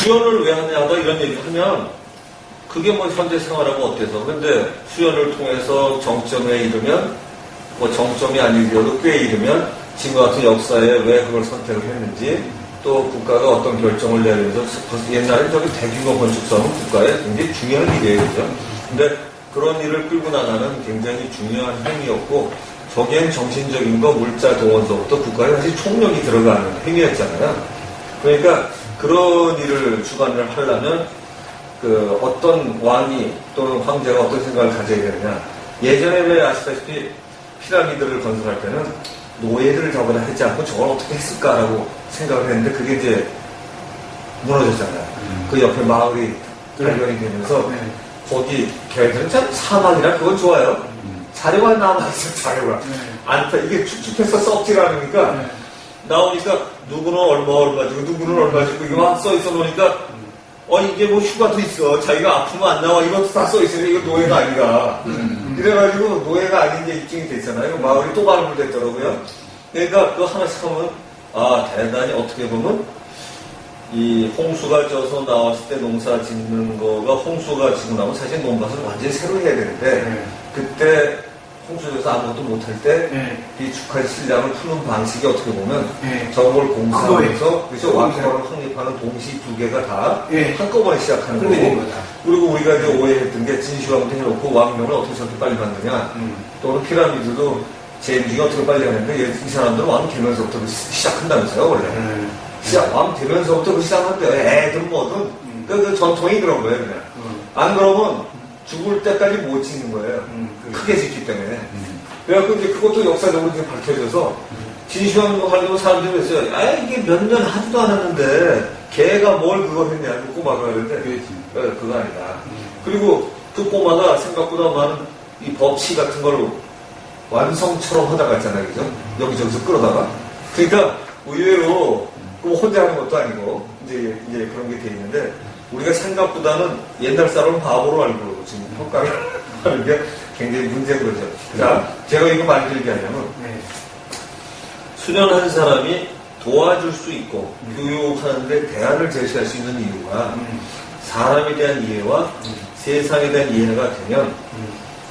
수연을 왜 하냐고 이런 얘기를 하면 그게 뭐 현대 생활하고 어때서. 근데 수연을 통해서 정점에 이르면 뭐 정점이 아니더라도 꽤 이르면 지금과 같은 역사에 왜 그걸 선택을 했는지 또 국가가 어떤 결정을 내리면서 옛날에 저기 대규모 건축 사업은 국가에 굉장히 중요한 일이에요. 그죠? 근데 그런 일을 끌고 나가는 굉장히 중요한 행위였고 저기엔 정신적인 거 물자 동원서부터 국가에 사실 총력이 들어가는 행위였잖아요. 그러니까 그런 일을 주관을 하려면 그 어떤 왕이 또는 황제가 어떤 생각을 가져야 되느냐. 예전에 왜 아시다시피 피라미드를 건설할 때는 노예들을 잡아다 하지 않고 저걸 어떻게 했을까라고 생각을 했는데 그게 이제 무너졌잖아요. 그 옆에 마을이 발견이 되면서 거기 걔들은 참 사막이라 그건 좋아요. 자료가 남아있어. 자료가 안타 이게 축축해서 썩질 않으니까 나오니까 누구는 얼마 주고 누구는 얼마 주고 이거 막 써있어 놓으니까 이게 뭐 휴가도 있어. 자기가 아프면 안 나와. 이것도 다 써있으니 이거 노예가 아니라. 그래가지고 노예가 아닌 게 입증이 됐잖아요. 마을이 또 발굴됐더라고요. 그러니까 그거 하나씩 하면 대단히 어떻게 보면 이 홍수가 져서 나왔을 때 농사 짓는 거가 홍수가 지고 나면 사실 농밭을 완전히 새로 해야 되는데 그때 홍수에서 아무것도 못할 때 이 축할 신랑을 푸는 방식이 어떻게 보면 저걸 공사하면서 그래서 왕권을 확립하는 동시 두 개가 다 한꺼번에 시작하는 거고 그리고 우리가 이제 오해했던 게 진시황부터 해놓고 왕명을 어떻게 저렇게 빨리 만드냐 또는 피라미드도 제임즈가 어떻게 빨리 하는데 이 사람들은 왕 되면서부터 시작한다면서요 원래 왕 되면서부터 시작한대요. 애들 뭐든 그 전통이 그런 거예요 그냥 안 그러면 죽을 때까지 못 짓는 거예요. 크게 짓기 때문에. 그래갖고 이제 그것도 역사적으로 이제 밝혀져서 진시황 하려고 사람들이 그랬어요. 이게 몇 년 하지도 않았는데 걔가 뭘 그걸 했냐 그 꼬마가 그랬는데 그거 아니다. 그리고 그 꼬마가 생각보다 많은 이 법치 같은 걸 완성처럼 하다가 있잖아요. 그죠? 여기저기서 끌어다가. 그러니까 의외로 뭐 혼자 하는 것도 아니고 이제 그런 게 돼 있는데 우리가 생각보다는 옛날 사람은 바보로 알고 지금 평가를 하는 게 굉장히 문제인 거죠. 자, 제가 이거 만들게 하려면 수련한 사람이 도와줄 수 있고 교육하는데 대안을 제시할 수 있는 이유가 사람에 대한 이해와 세상에 대한 이해가 되면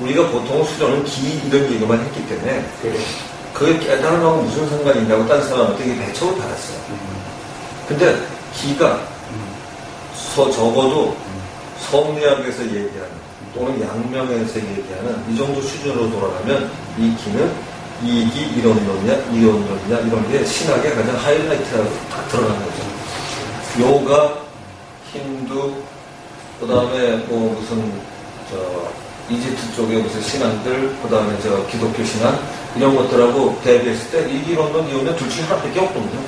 우리가 보통 수련은 기 이런 얘기만 했기 때문에 그게 깨달은 거하고 무슨 상관이 있냐고 다른 사람한테 이게 배척을 받았어요. 근데 기가 적어도 성리학에서 얘기하는 또는 양명에서 얘기하는 이 정도 수준으로 돌아가면 이 기는 이익이 이론론이냐 이론론이냐 이런 게 신학의 가장 하이라이트라고 다 들어가는 거죠. 요가, 힌두, 그 다음에 뭐 무슨 이집트 쪽에 무슨 신앙들, 그 다음에 기독교 신앙 이런 것들하고 대비했을 때 이 이론론 이론은 둘 중에 하나밖에 없거든요.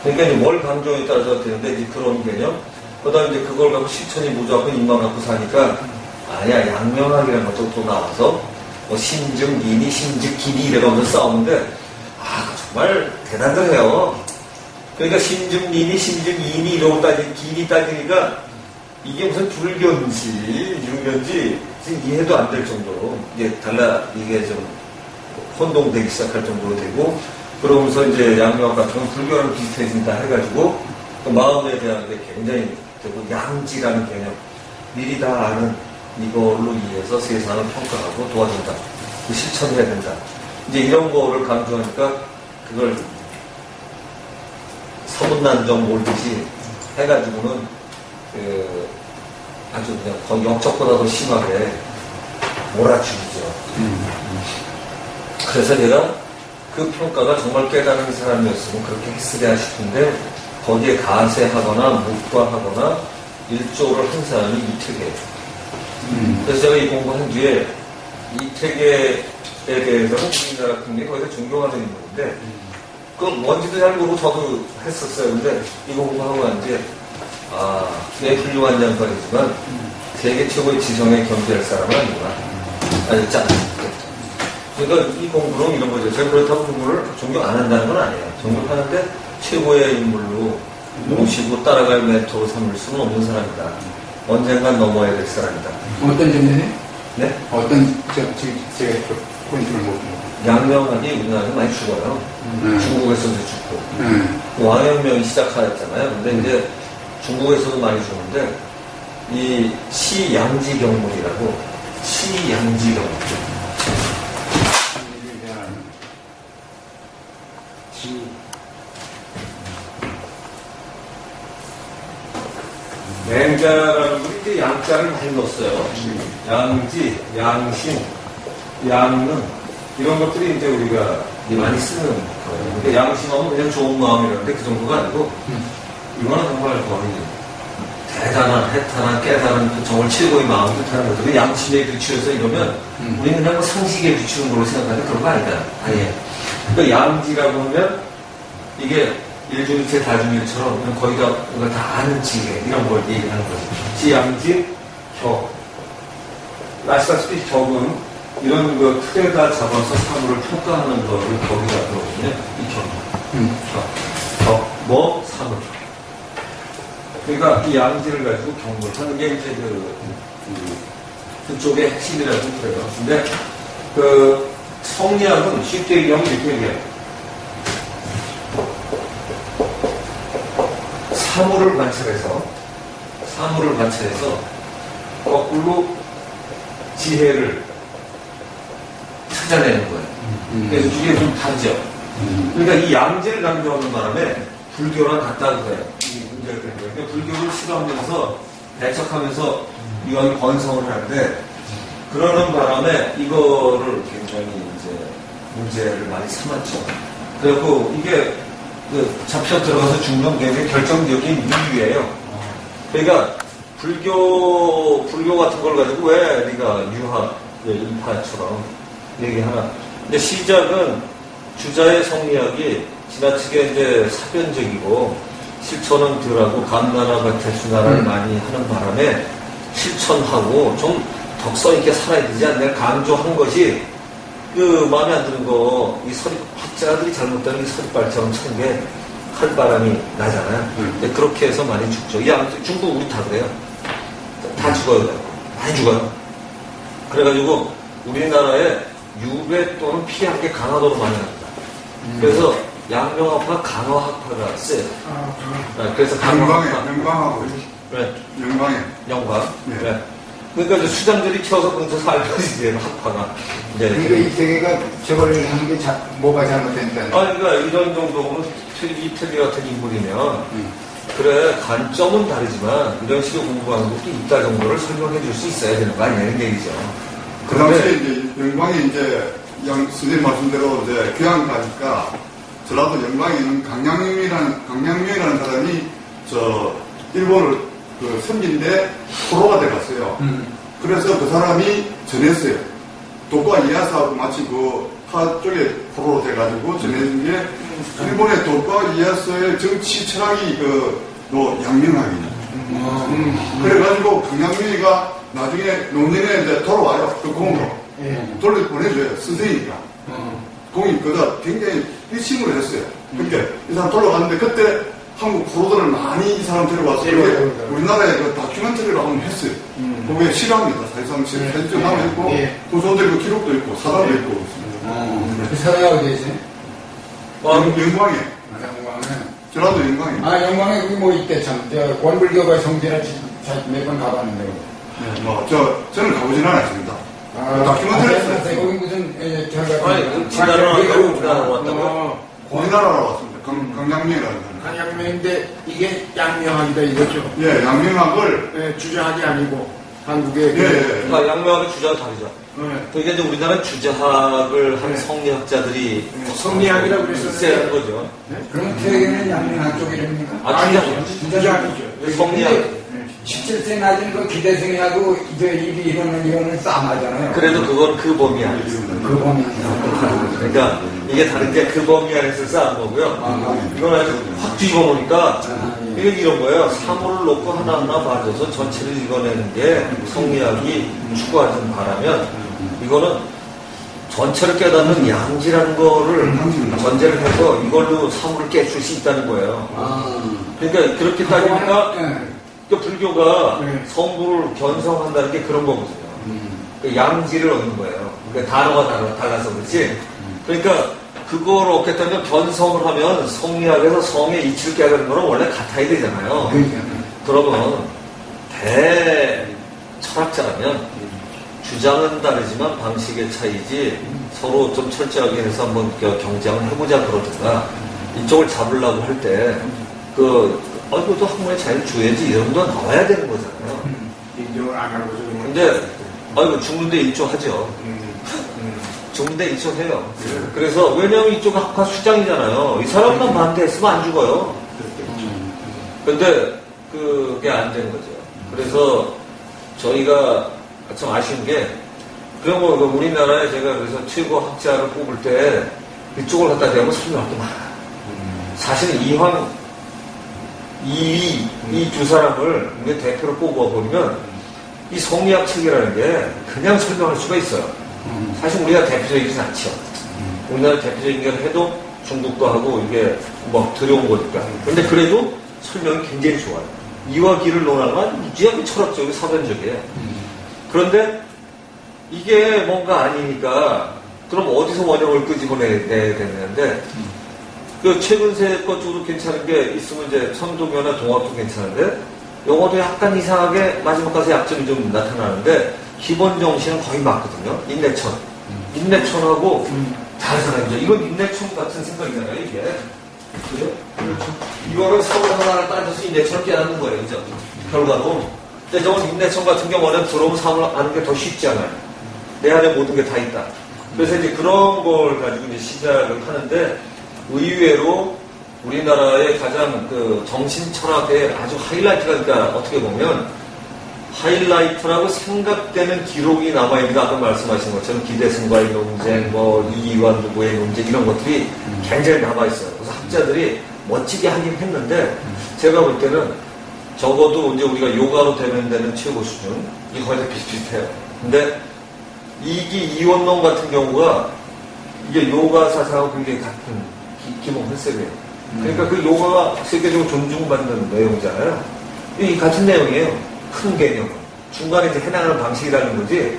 그러니까 이제 뭘 강조에 따라서 되는데 이제 그런 개념. 그 다음에 이제 그걸 갖고 실천이 무조건 입만 갖고 사니까 아니야 양명학이라는 것도 또 나와서 뭐 신증 미니 신증 기니 이래가면서 싸우는데 정말 대단하네요. 그러니까 신증 미니 신증 이니 이러고 기니 따지니까 이게 무슨 불교인지 유교인지 지금 이해도 안 될 정도로 이게 이게 좀 혼동되기 시작할 정도로 되고 그러면서 이제 양명학 같은 건 불교랑 비슷해진다 해가지고 그 마음에 대한 게 굉장히 양지라는 개념 미리 다 아는 이걸로 이해해서 세상을 평가하고 도와준다. 실천해야 된다. 이제 이런 거를 강조하니까 그걸 서문난정 몰듯이 해가지고는 아주 그냥 거의 역적보다 더 심하게 몰아주죠. 그래서 제가 그 평가가 정말 깨달은 사람이었으면 그렇게 했으랴 싶은데 거기에 가세하거나 묵과하거나 일조를 한 사람이 이태계예요. 그래서 제가 이 공부한 뒤에 이태계에 대해서는 우리나라 국민이 거기서 존경하는 인물인데 그 뭔지도 잘 모르고 저도 했었어요. 근데 이거 공부하고 난 뒤에 꽤 훌륭한 양반이지만 세계 최고의 지성에 겸비할 사람은 아니구나. 아니 짠. 그러니까 이 공부는 이런 거죠. 제가 그렇다고 공부를 존경 안 한다는 건 아니에요. 존경하는데 최고의 인물로 모시고 따라갈 멘토로 삼을 수는 없는 사람이다. 언젠간 넘어야 될 사람이다. 어떤 점에서? 네? 어떤 제가 포인트를 못 보고. 양명학이 우리나라에서 많이 죽어요. 중국에서도 죽고. 왕양명이 시작하였잖아요. 근데 이제 중국에서도 많이 주는데 이 시양지경문이라고 시양지경문. 맹자라는 분이 이제 양자를 많이 넣었어요. 양지, 양심, 양능 이런 것들이 이제 우리가 많이 쓰는 거예요. 근데 양심하면 그냥 좋은 마음이라는데 그 정도가 아니고 이거는 정말 거의 대단한, 해탈한, 깨달은 그 정을 치고의 마음을 뜻하는 거죠. 양심에 비추어서 이러면 우리는 그냥 뭐 상식에 비추는 걸로 생각하는데 그런 거 아니다. 아예. 그러니까 양지라고 하면 이게 일중일체 다중일처럼 그냥 거의 다 우리가 다 아는 지혜 이런 걸 얘기하는 거죠. 지양지, 겨. 아시다시피 격은 이런 그 틀에다 잡아서 사물을 평가하는 거를 격이라 그러거든요. 이 격. 격, 뭐, 사물. 그러니까 이 양지를 가지고 경고를 하는 게 이제 그쪽의 핵심이라고 그래요. 근데 그 성리학은 쉽게 얘기하면 이렇게 얘기해요. 사물을 관찰해서 거꾸로 지혜를 찾아내는 거예요. 그래서 이게 좀 다르죠. 그러니까 이 양지를 강조하는 바람에 불교랑 같다는 거예요. 이 문제가 되는 거예요. 그러니까 불교를 싫어하면서 배척하면서 이왕 번성을 하는데 그러는 바람에 이거를 굉장히 이제 문제를 많이 삼았죠. 그래갖고 이게 그 잡혀 들어가서 죽는 게 결정적인 이유예요. 그러니까 불교 같은 걸 가지고 왜 네가 유하, 인파처럼 얘기하나. 근데 시작은 주자의 성리학이 지나치게 이제 사변적이고 실천은 덜하고 감나라 대수나라를 많이 하는 바람에 실천하고 좀 덕성 있게 살아야 되지 않냐 강조한 것이 그 마음에 안 드는 거, 이 학자들이 잘못되는 이 서리발처럼 천 게 칼바람이 나잖아요. 근데 그렇게 해서 많이 죽죠. 중국 우리 다 그래요. 다 죽어요. 많이 죽어요. 그래가지고 우리나라에 유배 또는 피한 게 강화도로 많이 납니다. 그래서 양명학파, 강화학파가 세요. 그래서 강화학파. 영광하고. 네. 영광. 네. 네. 그러니까 이제 수장들이 켜서 거기서 살고 이제 학파가. 그러니까 이 세계가 저걸 하는 게 뭐가 잘못된다는. 그러니까 이런 정도면 이태리 같은 인물이면 그래 관점은 다르지만 이런 식으로 공부하는 것도 있다 정도를 설명해 줄 수 있어야 되는 거 아니냐 이런 얘기죠. 그 당시에 이제 영광이 이제 선생님 말씀대로 이제 귀양 가니까 전라도 영광에는 강량명이라는 사람이 일본을 그 섬긴데 포로가 돼갔어요. 그래서 그 사람이 전했어요. 도쿠와 이에야스하고 마치 그 파 쪽에 포로로 돼가지고 전해준 게 일본의 도쿠와 이에야스의 정치 철학이 양명학이에요. 그래가지고 강량명이가 나중에 노년에 이제 돌아와요. 그 공으로. 돌려 보내줘요. 선생이니까. 공이 그다 굉장히 일심을 했어요. 그러니까 이 사람 돌아갔는데 그때 한국 프로들을 많이 이 사람 데려와서 우리나라에 그 다큐멘터리를 한번 했어요. 그게 실화입니다. 사실상 사진도 남아있고 고소들 그 기록도 있고 사담도 있고 그렇습니다. 그 사람이 어디에 있어요? 영광에. 영광에. 전라도 영광에. 영광에 거기 뭐 있대 참. 원불교가 성지라 몇 번 가봤는데. 저는 가보진 않았습니다. 다큐멘터리 했어요. 거기 무슨 우리나라로 왔다고요? 우리나라로 왔습니다. 강양명이라는 사람. 강양명인데 이게 양명학이다 이거죠? 예, 양명학을 주자학이 아니고 한국의 그러니까 양명학의 주자가 다르죠. 그러니까 이제 우리나라는 주자학을 한 성리학자들이 성리학이라고 그랬었는데 세는 거죠. 그럼 세계는 양명학 쪽 이름입니까? 주자학이죠. 성리학. 17세 낮은 그 기대생하고 이러는 이거는 싸움하잖아요. 그래도 그건 그 범위 안에서. 그 범위 그러니까 이게 다른 게 그 범위 안에서 싸운 거고요. 이건 아주 확 뒤집어보니까 이게 이런 거예요. 사물을 놓고 하나하나 봐줘서 전체를 읽어내는 게 성리학이 추구하는 바라면 이거는 전체를 깨닫는 양지라는 거를 전제를 해서 이걸로 사물을 깨줄 수 있다는 거예요. 그러니까 그렇게 따지니까 불교가 성부를 견성한다는 게 그런 거거든요. 양지를 얻는 거예요. 그러니까 단어가 달라서 그렇지. 그러니까 그걸 얻겠다면 견성을 하면 성리학에서 성의 이치를 깨달는 거는 원래 같아야 되잖아요. 그러면 철학자라면 주장은 다르지만 방식의 차이지 서로 좀 철저하게 해서 한번 경쟁을 해보자 그러든가 이쪽을 잡으려고 할 때 이것도 학문의 자유를 줘야지 이런 거 나와야 되는 거잖아요. 인정을 안 하고 저는. 근데 죽는데 일조하죠. 죽는데 일조해요. 그래서 왜냐하면 이쪽은 학파 수장이잖아요. 이 사람만 반대했으면 안 죽어요. 근데 그게 안 된 거죠. 그래서 저희가 참 아쉬운 게 그런 거 우리나라에 제가 그래서 최고 학자를 뽑을 때 이쪽을 갖다 대면 설명할 게 많아요. 사실은 이황, 이위 이 두 사람을 대표로 뽑아버리면 이 성리학 책이라는 게 그냥 설명할 수가 있어요. 사실 우리가 대표적이진 않죠. 우리나라 대표적인 걸 해도 중국도 하고 이게 들여온 거니까. 근데 그래도 설명이 굉장히 좋아요. 이와 기를 논하면 무지하게 철학적이고 사변적이에요. 그런데 이게 뭔가 아니니까 그럼 어디서 원형을 끄집어내야 되는데 최근세 것 쪽으로 괜찮은 게 있으면 이제 천도교나 동학도 괜찮은데 영어도 약간 이상하게 마지막 가서 약점이 좀 나타나는데 기본 정신은 거의 맞거든요. 인내천하고 다른 사람이죠. 이건 인내천 같은 생각이잖아요. 이게 그죠? 그렇죠. 이거를 사고 하나를 따져서 인내천을 깨닫는 거예요. 그죠? 결과로. 근데 저건 인내천 같은 경우는 들어오면 사업을 아는 게 더 쉽잖아요. 내 안에 모든 게 다 있다. 그래서 이제 그런 걸 가지고 이제 시작을 하는데 의외로 우리나라의 가장 정신 철학의 아주 하이라이트가 그러니까 어떻게 보면 하이라이트라고 생각되는 기록이 남아있는 아까 말씀하신 것처럼 기대승과의 논쟁, 이완 누구의 논쟁 이런 것들이 굉장히 남아있어요. 그래서 학자들이 멋지게 하긴 했는데 제가 볼 때는 적어도 이제 우리가 요가로 대면되는 최고 수준 이거 거의 다 비슷비슷해요. 근데 이원론 같은 경우가 이게 요가 사상하고 굉장히 같은 기본 컨셉이에요. 그러니까 그 요가가 세계적으로 존중받는 내용이잖아요. 이 같은 내용이에요. 큰 개념. 중간에 이제 해나가는 방식이라는 거지.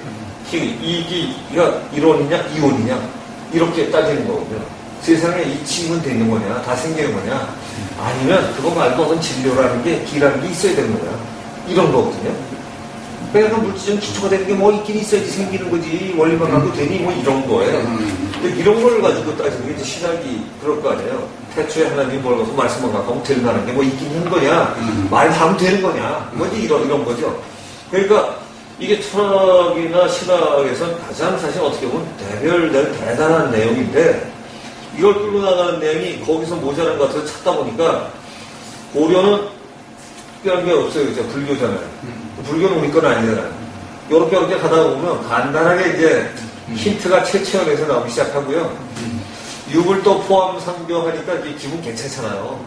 이기가 이론이냐, 이원이냐. 이렇게 따지는 거거든요. 세상에 이치면 되는 거냐, 다 생기는 거냐. 아니면 그거 말고 어떤 진료라는 게, 기라는 게 있어야 되는 거냐. 이런 거거든요. 그러니까 물질적 기초가 되는 게 있긴 있어야지 생기는 거지. 원리만 갖고 되니 이런 거예요. 근데 이런 걸 가지고 따지는 게 이제 신학이 그럴 거 아니에요. 태초에 하나님이 뭘 갖고 말씀만 갖고 하면 될 만한 게 있긴 있는 거냐. 말하면 되는 거냐. 뭐지 이런 거죠. 그러니까 이게 철학이나 신학에선 가장 사실 어떻게 보면 대별된 대단한 내용인데 이걸 끌고 나가는 내용이 거기서 모자란 것 같아서 찾다 보니까 고려는 특별한 게 없어요. 그죠? 불교잖아요. 불교는 우리 건 아니잖아요. 요렇게 가다가 보면 간단하게 이제 힌트가 최치원에서 나오기 시작하고요. 육을 또 포함 상교하니까 이게 기분 괜찮잖아요.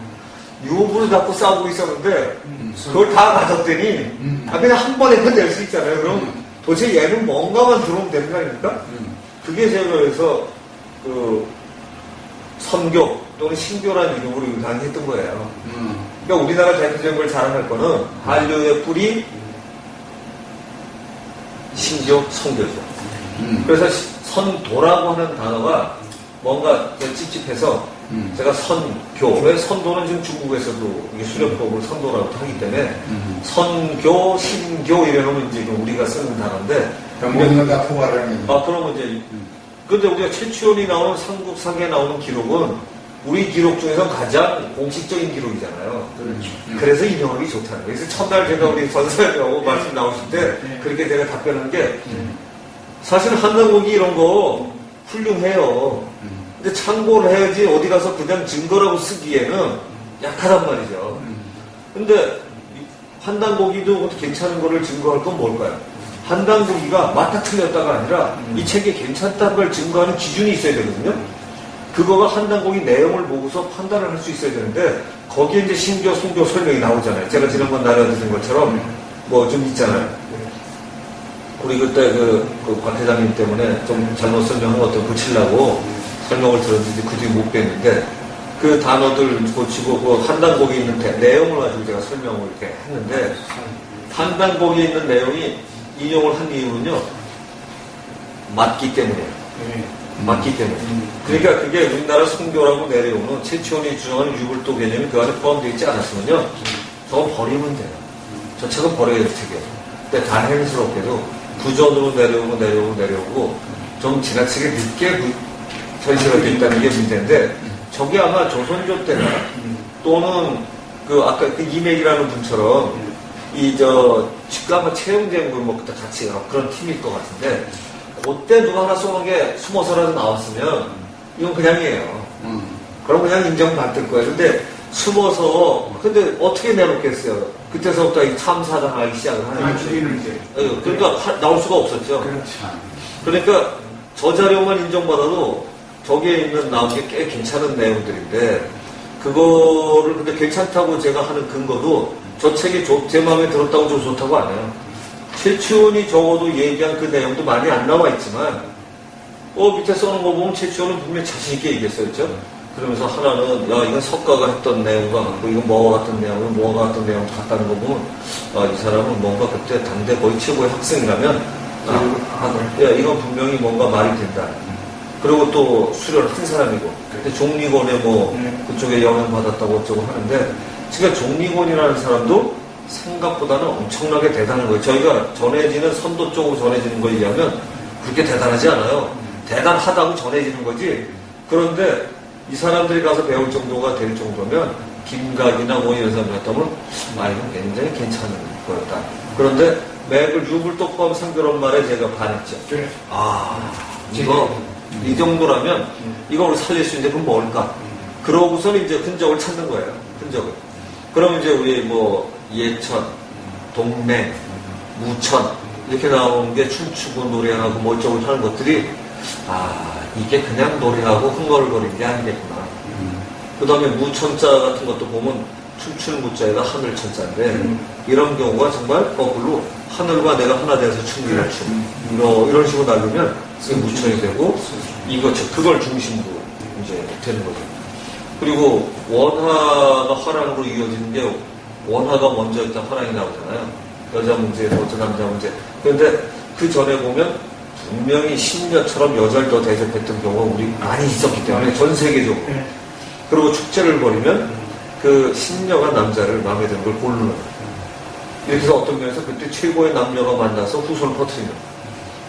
육을 갖고 싸우고 있었는데 그걸 다 가졌더니 그냥 한 번에 낼 수 있잖아요. 그럼 도대체 얘는 뭔가만 들어오면 되는 거 아닙니까? 그게 제가 그래서 선교 또는 신교라는 이름으로 강의했던 거예요. 그러니까 우리나라 대표적인 걸 자랑할 거는 한류의 뿌리 신교, 선교죠. 그래서 선도라고 하는 단어가 뭔가 찝찝해서 제가 선교, 왜 선도는 지금 중국에서도 이게 수련법을 선도라고 하기 때문에 선교, 신교 이래놓으면 이제 우리가 쓰는 단어인데 모든 다 포괄하는 그러면 이제 근데 우리가 최치원이 나오는 삼국사기에 나오는 기록은 우리 기록 중에서 가장 공식적인 기록이잖아요. 그렇죠. 그래서 인용하기 좋다는 거예요. 그래서 첫날 제가 우리 전사님하고 말씀 나오실 때 그렇게 제가 답변한 게 사실 한강고기 이런 거 훌륭해요. 근데 참고를 해야지 어디 가서 그냥 증거라고 쓰기에는 약하단 말이죠. 근데 한강고기도 괜찮은 거를 증거할 건 뭘까요? 한강고기가 맞다 틀렸다가 아니라 이 책이 괜찮다는 걸 증거하는 기준이 있어야 되거든요. 그거가 한단공이 내용을 보고서 판단을 할 수 있어야 되는데 거기에 이제 신교, 송교 설명이 나오잖아요. 제가 지난번 나눠드린 것처럼 좀 있잖아요. 우리 그때 곽 회장님 때문에 좀 잘못 설명한 것도 고치려고 설명을 들었는데 그 뒤에 못 뵀는데 그 단어들 고치고 그 한단곡에 있는 내용을 가지고 제가 설명을 이렇게 했는데 한단곡에 있는 내용이 인용을 한 이유는요. 맞기 때문이에요. 맞기 때문에. 그러니까 그게 우리나라 선교라고 내려오는 최치원이 주장하는 유불도 개념이 그 안에 포함되어 있지 않았으면요. 저거 버리면 돼요. 저 책은 버려야 될 책이에요. 근데 다행스럽게도 부전으로 내려오고 좀 지나치게 늦게 전시가 됐다는 게 문제인데 저게 아마 조선조 때나 또는 그 아까 그 이맥이라는 분처럼 직감과 채용제물 뭐 그때 같이 그런 팀일 것 같은데 그때 누가 하나 쏘는 게 숨어서라도 나왔으면 이건 그냥이에요. 그럼 그냥 인정받을 거예요. 근데 숨어서 근데 어떻게 내놓겠어요? 그때서부터 이 참사당하기 시작을 하는 거죠. 그러니까 나올 수가 없었죠. 그러니까 저 자료만 인정받아도 저기에 있는 나온 게 꽤 괜찮은 내용들인데 그거를 근데 괜찮다고 제가 하는 근거도 저 책이 제 마음에 들었다고 좀 좋다고 안 해요. 최치원이 적어도 얘기한 그 내용도 많이 안 나와 있지만 밑에 써놓은 거 보면 최치원은 분명히 자신 있게 얘기했어요. 그렇죠? 그러면서 하나는 이건 석가가 했던 내용과 같고 이건 뭐가 같은 내용은 뭐가 같은 내용 같다는 거 보면 이 사람은 뭔가 그때 당대 거의 최고의 학생이라면 이건 분명히 뭔가 말이 된다. 그리고 또 수련을 한 사람이고 근데 종리곤에 그쪽에 영향받았다고 어쩌고 하는데 지금 종리곤이라는 사람도 생각보다는 엄청나게 대단한 거예요. 저희가 전해지는 선도 쪽으로 전해지는 걸 얘기하면 그렇게 대단하지 않아요. 대단하다고 전해지는 거지. 그런데 이 사람들이 가서 배울 정도가 될 정도면 김각이나 이런 사람 같다면 이건 굉장히 괜찮은 거였다. 그런데 맥을 유불독범 상결한 말에 제가 반했죠. 이 정도라면 이걸 살릴 수 있는데 그럼 뭘까? 그러고서는 이제 흔적을 찾는 거예요. 흔적을. 그럼 이제 우리 예천, 동맹, 무천 이렇게 나오는 게 춤추고 노래하고 어쩌고 하는 것들이 이게 그냥 노래하고 흥얼거리는 게 아니겠구나. 그 다음에 무천자 같은 것도 보면 춤추는 무자에다 하늘 천자인데 이런 경우가 정말 거꾸로 하늘과 내가 하나 돼서 춤이를 이런 식으로 나누면 그게 무천이 되고 그걸 중심으로 이제 되는 거죠. 그리고 원화가 화랑으로 이어지는 게 원화가 먼저 일단 화랑이 나오잖아요. 여자 문제, 남자 문제. 그런데 그 전에 보면 분명히 신녀처럼 여자를 더 대접했던 경우가 우리 많이 있었기 때문에 전 세계적으로. 그리고 축제를 벌이면 그 신녀가 남자를 마음에 드는 걸 고르는 거예요. 이렇게 해서 어떤 면에서 그때 최고의 남녀가 만나서 후손을 퍼뜨리는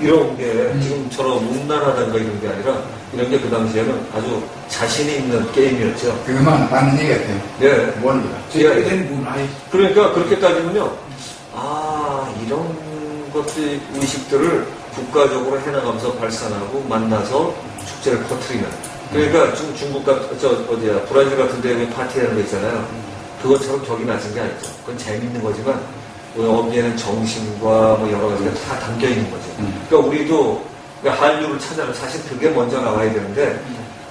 이런 게 지금처럼 음란하다는 거 이런 게 아니라 이런 게 그 당시에는 아주 자신이 있는 게임이었죠. 그것만 맞는 얘기 같아요. 네. 원리가. 그러니까 그렇게 따지면요. 이런 것들, 의식들을 국가적으로 해나가면서 발산하고 만나서 축제를 퍼뜨리는. 그러니까 중국 브라질 같은 데 파티라는 거 있잖아요. 그것처럼 격이 낮은 게 아니죠. 그건 재밌는 거지만, 여기에는 정신과 여러 가지가 다 담겨 있는 거죠. 그러니까 우리도 한류를 찾아면 사실 그게 먼저 나와야 되는데,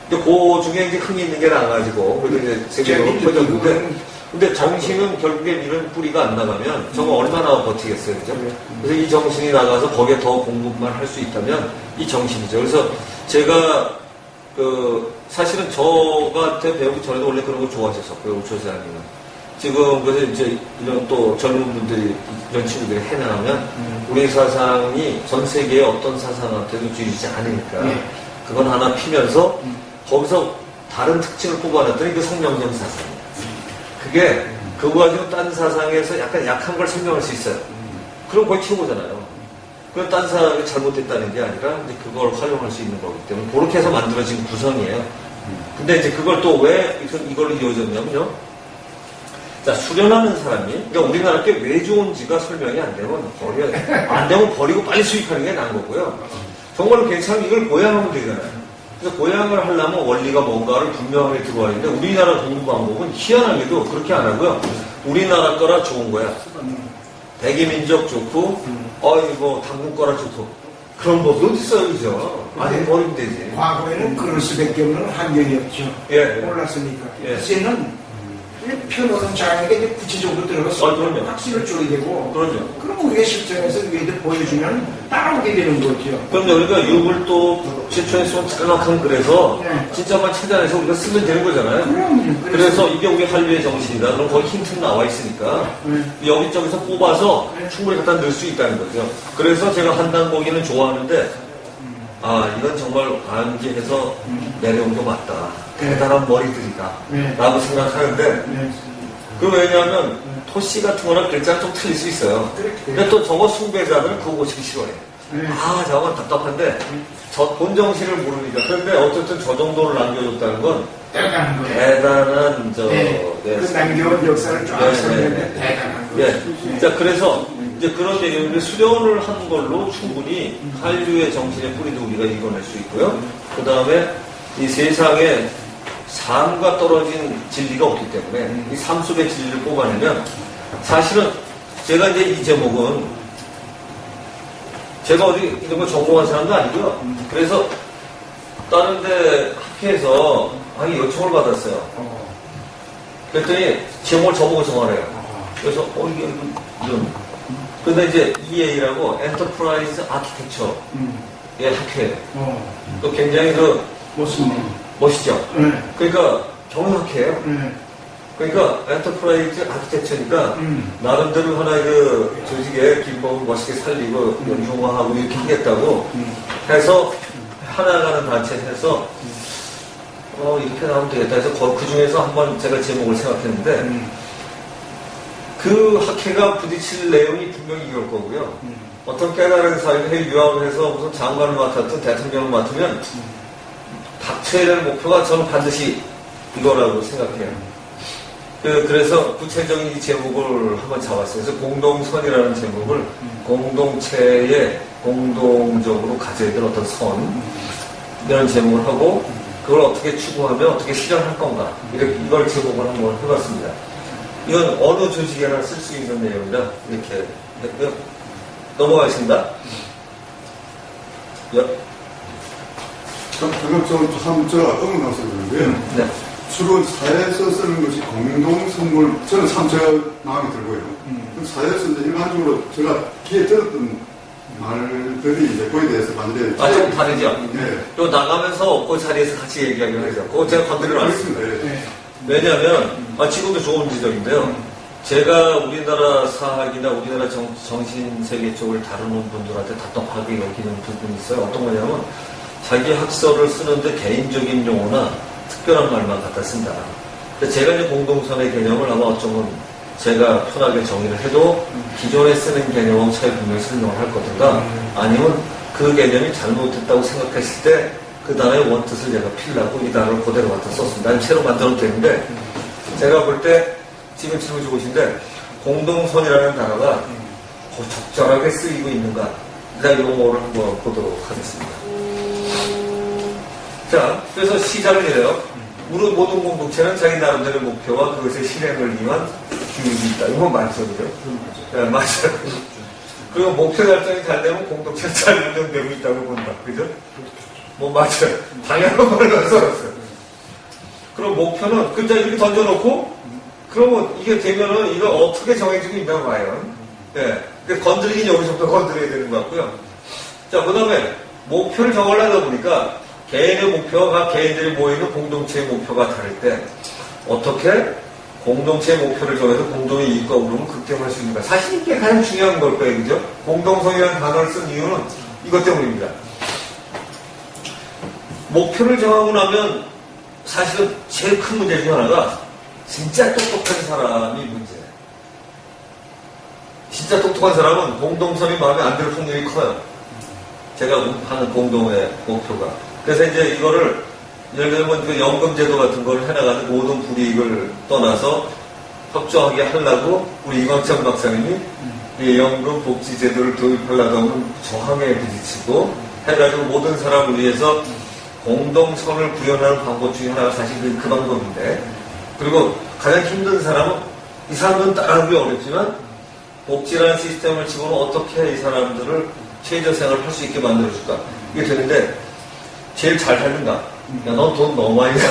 근데 그 중에 이제 흥이 있는 게 나와가지고, 그래도 이제 세계적으로 퍼졌는데, 근데 정신은 결국엔 이런 뿌리가 안 나가면 저거 얼마나 버티겠어요, 그죠? 그래서 이 정신이 나가서 거기에 더 공부만 할 수 있다면 이 정신이죠. 그래서 제가 사실은 저한테 배우기 전에도 원래 그런 거 좋아하셨었고요, 우초사님은. 지금 그래서 이제 이런 또 젊은 분들이 이런 친구들이 해나가면 우리 사상이 전 세계의 어떤 사상한테도 주의지 않으니까 그건 하나 피면서 거기서 다른 특징을 뽑아냈더니 그 성명령 사상이에요. 그게 그거 가지고 딴 사상에서 약간 약한 걸 설명할 수 있어요. 그럼 거의 최고잖아요. 그건 딴 사상이 잘못됐다는 게 아니라 이제 그걸 활용할 수 있는 거기 때문에 그렇게 해서 만들어진 구성이에요. 근데 이제 그걸 또 왜 이걸로 이루어졌냐면요. 자, 수련하는 사람이, 그러니까 우리나라 게 왜 좋은지가 설명이 안 되면 안 되면 버리고 빨리 수익하는 게 나은 거고요. 정말로 괜찮으면 이걸 보양하면 되잖아요. 그래서 보양을 하려면 원리가 뭔가를 분명하게 들어와야 되는데 우리나라 공부 방법은 희한하게도 그렇게 안 하고요. 우리나라 거라 좋은 거야. 백이민족 좋고, 당군 거라 좋고. 그런 법이 어딨어요, 그죠? 아니, 버리면 되지. 과거에는 그럴 수밖에 없는 환경이었죠. 몰랐으니까. 이제는 펴놓은 장에게 이제 구체적으로 들어가서 확신을 줘야 되고. 그럼 우리가 실전에서 위에들 보여주면 따라오게 되는 거죠. 그럼요. 그러니까 육을 또 최초에 쏜 짤막한 글에서 진짜만 찾아내서 우리가 쓰면 되는 거잖아요. 그래서 이게 우리 한류의 정신이다. 그럼 거기 힌트는 나와 있으니까 여기저기서 뽑아서 충분히 갖다 넣을 수 있다는 거죠. 그래서 제가 한단고기는 좋아하는데 이건 정말 안기해서 내려온 거 맞다. 대단한 머리들이다. 라고 생각하는데 그 왜냐하면 토시 같은 거나 글자가 좀 틀릴 수 있어요. 근데 또 저거 숭배자들은 그거 고치기 싫어해. 저건 답답한데 본 정신을 모르니까. 그런데 어쨌든 저 정도를 남겨줬다는 건 대단한 거예요. 대단한 그 남겨온 역사를 쫙 설명해 대단한 거예요. 자, 그래서 이제 그런 얘기인데 수련을 한 걸로 충분히 한류의 정신의 뿌리도 우리가 읽어낼 수 있고요. 그 다음에 이 세상에 삶과 떨어진 진리가 없기 때문에 이 삶 속의 진리를 뽑아내면 사실은 제가 이제 이 제목은 제가 어디 이런 거 전공한 사람도 아니고요. 그래서 다른 데 학회에서 요청을 받았어요. 그랬더니 제목을 저보고 정하래요. 그래서 이게 이런. 근데 이제 EA라고 엔터프라이즈 아키텍처의 학회예요. 또 굉장히 멋있죠. 그러니까 경영학회예요. 그러니까 엔터프라이즈 아키텍처니까 나름대로 하나의 그 조직의 기법을 멋있게 살리고 융화하고 이렇게 하겠다고 해서 하나가는 단체에서 이렇게 나오면 되겠다 해서 그 중에서 한번 제가 제목을 생각했는데 그 학회가 부딪힐 내용이 분명히 이걸 거고요. 어떤 깨달은 사람이 유학을 해서 무슨 장관을 맡았든 대통령을 맡으면 닥쳐야 될 목표가 저는 반드시 이거라고 생각해요. 그래서 구체적인 이 제목을 한번 잡았어요. 그래서 공동선이라는 제목을 공동체에 공동적으로 가져야 될 어떤 선 이런 제목을 하고 그걸 어떻게 추구하며 어떻게 실현할 건가 이걸 제목을 한번 해봤습니다. 이건 어느 조직에나 쓸 수 있는 내용이라 이렇게 했고요. 넘어가겠습니다. 그건 참 제가 의문나서 그러는데요. 네. 주로 사회에서 쓰는 것이 공동선물, 저는 참 제가 마음에 들고요. 사회에서 이제 일반적으로 제가 귀에 들었던 말들이 이제 그거에 대해서 반대. 좀 다르죠? 네. 또 나가면서 그 자리에서 같이 얘기하기로 하죠. 그거 제가 건드려 놨습니다. 네. 왜냐하면, 지금도 좋은 지적인데요. 제가 우리나라 사학이나 우리나라 정신세계 쪽을 다루는 분들한테 답답하게 여기는 부분이 있어요. 어떤 거냐면, 자기 학설을 쓰는데 개인적인 용어나 특별한 말만 갖다 쓴다. 근데 제가 이제 공동선의 개념을 아마 어쩌면 제가 편하게 정의를 해도 기존에 쓰는 개념하고 차이 분명히 설명을 할 거든가 아니면 그 개념이 잘못됐다고 생각했을 때 그 단어의 원뜻을 제가 필라고 이 단어를 그대로 갖다 썼습니다. 아니면 새로 만들어도 되는데 제가 볼 때 지금 질문 좋으신데 공동선이라는 단어가 적절하게 쓰이고 있는가 일단 용어를 한번 보도록 하겠습니다. 자, 그래서 시작을 이래요. 우리 모든 공동체는 자기 나름대로의 목표와 그것의 실행을 위한 규칙이 있다. 이건 맞죠, 그죠? 네, 맞아요. 그리고 목표 달성이 잘 되면 공동체는 잘 운영되고 있다고 본다. 그죠? 맞아요. 당연한 말을 써놨어요. 그럼 목표는 글자 이렇게 던져놓고, 그러면 이게 되면은 이거 어떻게 정해지고 있다고 봐요. 네. 건드리긴 여기서부터 건드려야 되는 것 같고요. 자, 그 다음에 목표를 정하려다 보니까 개인의 목표가 개인들이 모이는 공동체의 목표가 다를 때 어떻게 공동체의 목표를 정해서 공동의 이익과 우롱을 극대화할 수 있는가. 사실 이게 가장 중요한 걸 거예요. 그죠? 공동성이라는 단어를 쓴 이유는 이것 때문입니다. 목표를 정하고 나면 사실은 제일 큰 문제 중 하나가 진짜 똑똑한 사람이 문제예요. 진짜 똑똑한 사람은 공동선이 마음에 안 들 확률이 커요. 제가 하는 공동의 목표가. 그래서 이제 이거를 예를 들면 그 연금제도 같은 걸 해나가는 모든 불이익을 떠나서 협조하게 하려고 우리 이광창 박사님이 이 연금 복지제도를 도입하려다 보면 저항에 부딪히고 해가지고 모든 사람을 위해서 공동선을 구현하는 방법 중에 하나가 사실 그 방법인데 그리고 가장 힘든 사람은 이 사람들은 따라하기 어렵지만 복지라는 시스템을 집어넣어 어떻게 이 사람들을 최저생활을 할 수 있게 만들어줄까 이게 되는데 제일 잘하는가? 야, 넌 돈 너무 많이 내.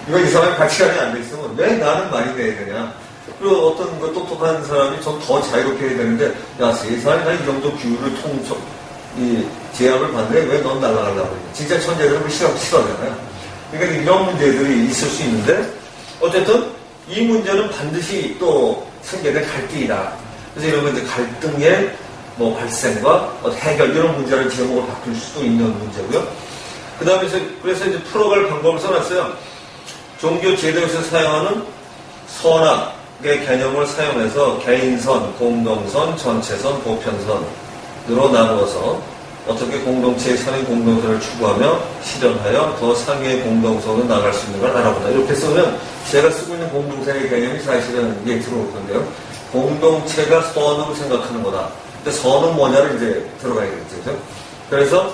이거 이 사람이 가치관이 안 돼 있으면 왜 나는 많이 내야 되냐? 그리고 어떤 그 똑똑한 사람이 좀 더 자유롭게 해야 되는데, 야, 세상에 나 이 정도 규율을 이 제약을 받는데 왜 넌 날아가려고 그래? 진짜 천재들은 싫어하잖아요. 그러니까 이런 문제들이 있을 수 있는데, 어쨌든 이 문제는 반드시 또 생겨날 갈등이다. 그래서 이런 이제 갈등의 발생과 해결 이런 문제를 제목을 바꿀 수도 있는 문제고요. 그 다음에 그래서 이제 풀어갈 방법을 써놨어요. 종교 제도에서 사용하는 선악, 개념을 사용해서 개인선, 공동선, 전체선, 보편선으로 나누어서 어떻게 공동체의 상위 공동선을 추구하며 실현하여 더 상위의 공동선으로 나갈 수 있는 걸 알아보다. 이렇게 쓰면 제가 쓰고 있는 공동체의 개념이 사실은 이게 들어올 건데요. 공동체가 선으로 생각하는 거다. 근데 선은 뭐냐를 이제 들어가야겠죠. 그죠? 그래서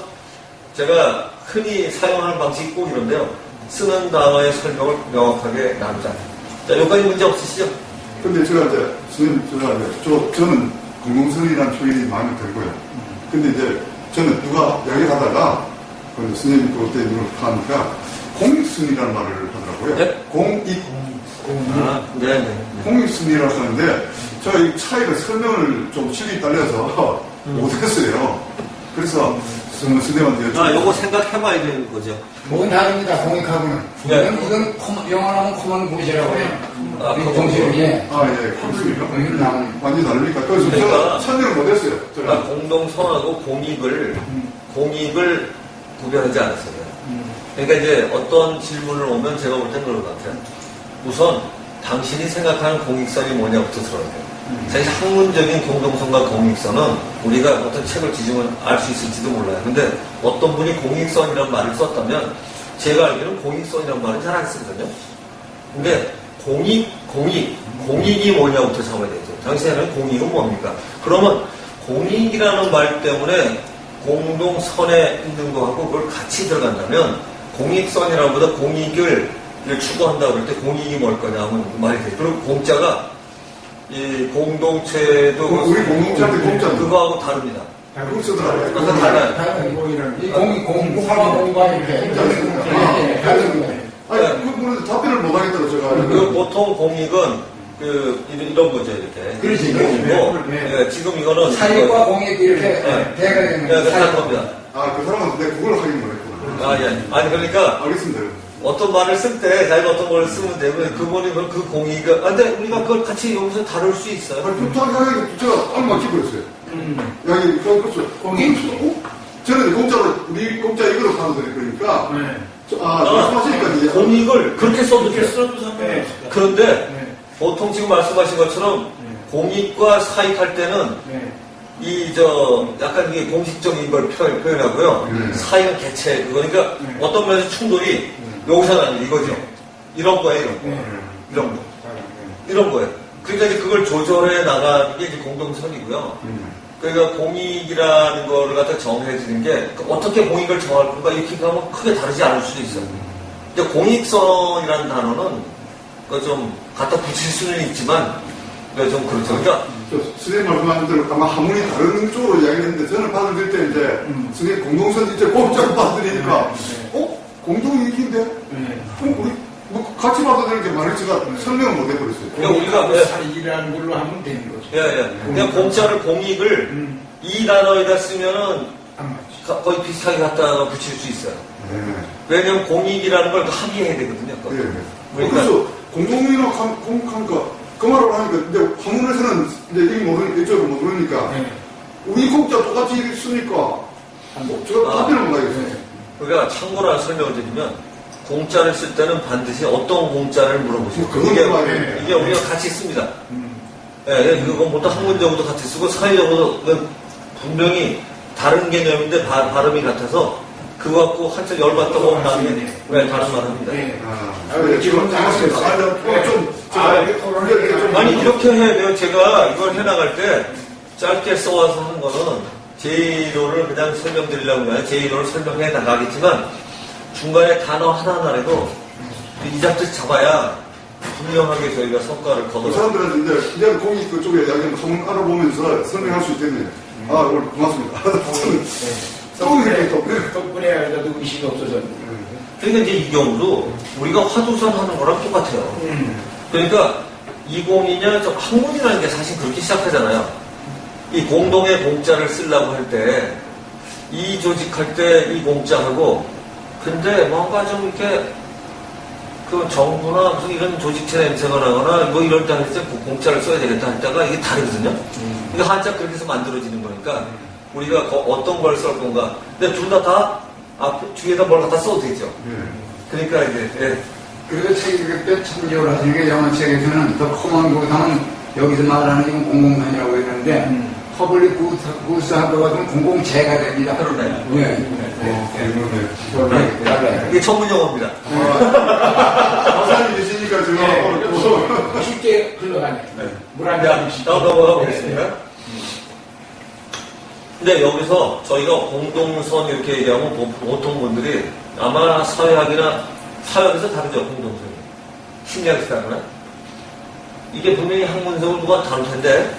제가 흔히 사용하는 방식이 꼭 이런데요. 쓰는 단어의 설명을 명확하게 나누자. 자, 여기까지 문제 없으시죠? 근데 제가 이제, 선생님, 저는 공동선이라는 표현이 마음에 들고요. 근데 이제 저는 누가 이야기하다가, 선생님 그때 이걸 하니까 공익선이라는 말을 하더라고요. 네? 네. 공익선이라고 하는데, 제가 이 차이를 설명을 좀 실력이 딸려서 못했어요. 그래서 선생님한테 요거 생각해봐야 되는 거죠. 뭐는 다릅니다. 공익하고는. 네. 이건 영어로 하면 커먼 굿이라고 해요. 정식으로, 예. 그렇습니까? 공익은 나오는. 완전히 다르니까. 그래서 그러니까 제가 참여를 못했어요. 제가. 공동선하고 공익을 구별하지 않았어요. 그러니까 이제 어떤 질문을 오면 제가 볼 땐 그런 것 같아요. 우선 당신이 생각하는 공익선이 뭐냐부터 들어야 돼요. 사실 학문적인 공동선과 공익선은 우리가 어떤 책을 뒤지면 알 수 있을지도 몰라요. 근데 어떤 분이 공익선이라는 말을 썼다면 제가 알기로는 공익선이라는 말은 잘 안 쓰거든요. 근데 공익이 뭐냐부터 잡아야 되죠. 당신에는 공익은 뭡니까? 그러면 공익이라는 말 때문에 공동선에 있는 거하고 그걸 같이 들어간다면 공익선이라는 보다 공익을 추구한다고 그럴 때 공익이 뭘 거냐 하면 말이 돼요. 그리고 공자가 이 공동체도 우리 공동체한테 공짜 그거하고 다릅니다. 그거 쓰더라고요. 그거 달라요. 이 공부하고 공부하 이렇게. 다른 거예요. 아니, 그분은 답변을 못 하겠더라고요, 제가. 보통 공익은 이런 거죠, 이렇게. 그렇지. 네, 지금 이거는. 사익과 공익 이렇게 대가 되는 네, 다른 겁니다. 그 사람한테 내가 그걸 하긴 못했구나. 예. 아니, 그러니까. 알겠습니다. 어떤 말을 쓸 때 자기가 어떤 걸 쓰면 되고 그분이 그 공익을 근데 우리가 그걸 같이 여기서 다룰 수 있어요. 제가 딱 막히고 있어요. 여기 그렇죠. 공익 저는 공짜로 우리 공짜 이거로 가도 되니까 말씀하시니까 이제 공익을 그렇게 써도 돼요. 그런데 보통 지금 말씀하신 것처럼 공익과 사익할 때는 약간 이게 공식적인 걸 표현하고요. 사익은 개체 그러니까 어떤 면에서 충돌이 여기서 나는 이거죠. 이런 거예요, 이런 거예요. 그러니까 이제 그걸 조절해 나가는 게 이제 공동선이고요. 그러니까 공익이라는 거를 갖다 정해지는 게 어떻게 공익을 정할 건가 이렇게 가면 크게 다르지 않을 수도 있어요. 근데 공익선이라는 단어는 좀 갖다 붙일 수는 있지만 좀 그렇죠. 그러니까 선생님 말씀하신 대로 아마 한문이 다른 쪽으로 이야기했는데 저는 받아들일 때 이제 선생님 공동선 이제 공짜로 받아들이니까 공동이익인데? 우리 뭐 같이 받아들이는 게 많을 제가 설명을 못 해버렸어요. 그러니까 우리가 사익이라는 걸로 하면 되는 거죠. 그냥 공짜를 공익을 이 단어에다 쓰면은 거의 비슷하게 갖다가 붙일 수 있어요. 왜냐면 공익이라는 걸 합의해야 되거든요. 그래서 공동이나 공익하니까 그 말을 하니까 이제 한문에서는 이제 이쪽을 모르니까 우리 공짜 똑같이 쓰니까 제가 답변을 못 하겠어요. 그러니까 참고로 설명을 드리면 공짜를 쓸 때는 반드시 어떤 공짜를 물어보시고 이게 우리가 같이 씁니다. 그건 보통 학문적으로도 같이 쓰고 사회적으로도 분명히 다른 개념인데 발음이 같아서 그거 갖고 한참 열받다 보면 나중에 다른 말 합니다. 지금 아니 이렇게 해야 돼요. 제가 이걸 해나갈 때 짧게 써와서 하는 거는 제1호를 그냥 설명드리려고 해요. 제1호를 설명해 나가겠지만 중간에 단어 하나하나라도 이 잡듯이 잡아야 분명하게 저희가 성과를 그 거둬요. 사람들은 이제 공익 그쪽에 이야기하면 소문 알아보면서 설명할 수 있겠네요. 오늘 고맙습니다. 덕분에 알다도 의식이 없어졌네. 그러니까 이제 이 경우도 우리가 화두선 하는 거랑 똑같아요. 그러니까 20이냐 학문이라는 게 사실 그렇게 시작하잖아요. 이 공동의 공짜를 쓰려고 할 때, 이 조직할 때 이 공짜하고, 근데 뭔가 좀 이렇게, 정부나 무슨 이런 조직체 냄새가 나거나, 뭐 이럴 때 할 때 공짜를 써야 되겠다 할 때가 이게 다르거든요? 그러니까 한자 그렇게 해서 만들어지는 거니까, 우리가 어떤 걸 쓸 건가. 근데 둘 다 뒤에다 뭘 갖다 써도 되죠. 그러니까 이제, 그래서 책이 그때 참조를 하시는 게 영어책에서는 더 커먼 구상은 여기서 말하는 지금 공공선이라고 했는데 퍼블릭 구스하고 같은 공공재가 됩니다. 그러네. 네. 이게 전문 용어입니다. 박사님 계시니까 지금 쉽게 흘러가네. 물한 잔씩. 넘어가 보겠습니다. 근데 여기서 저희가 공동선 이렇게 얘기하면 보통 분들이 아마 사회학에서 다르죠, 공동선이. 심리학에서 다르나? 이게 분명히 학문적으로 누가 다룰 텐데,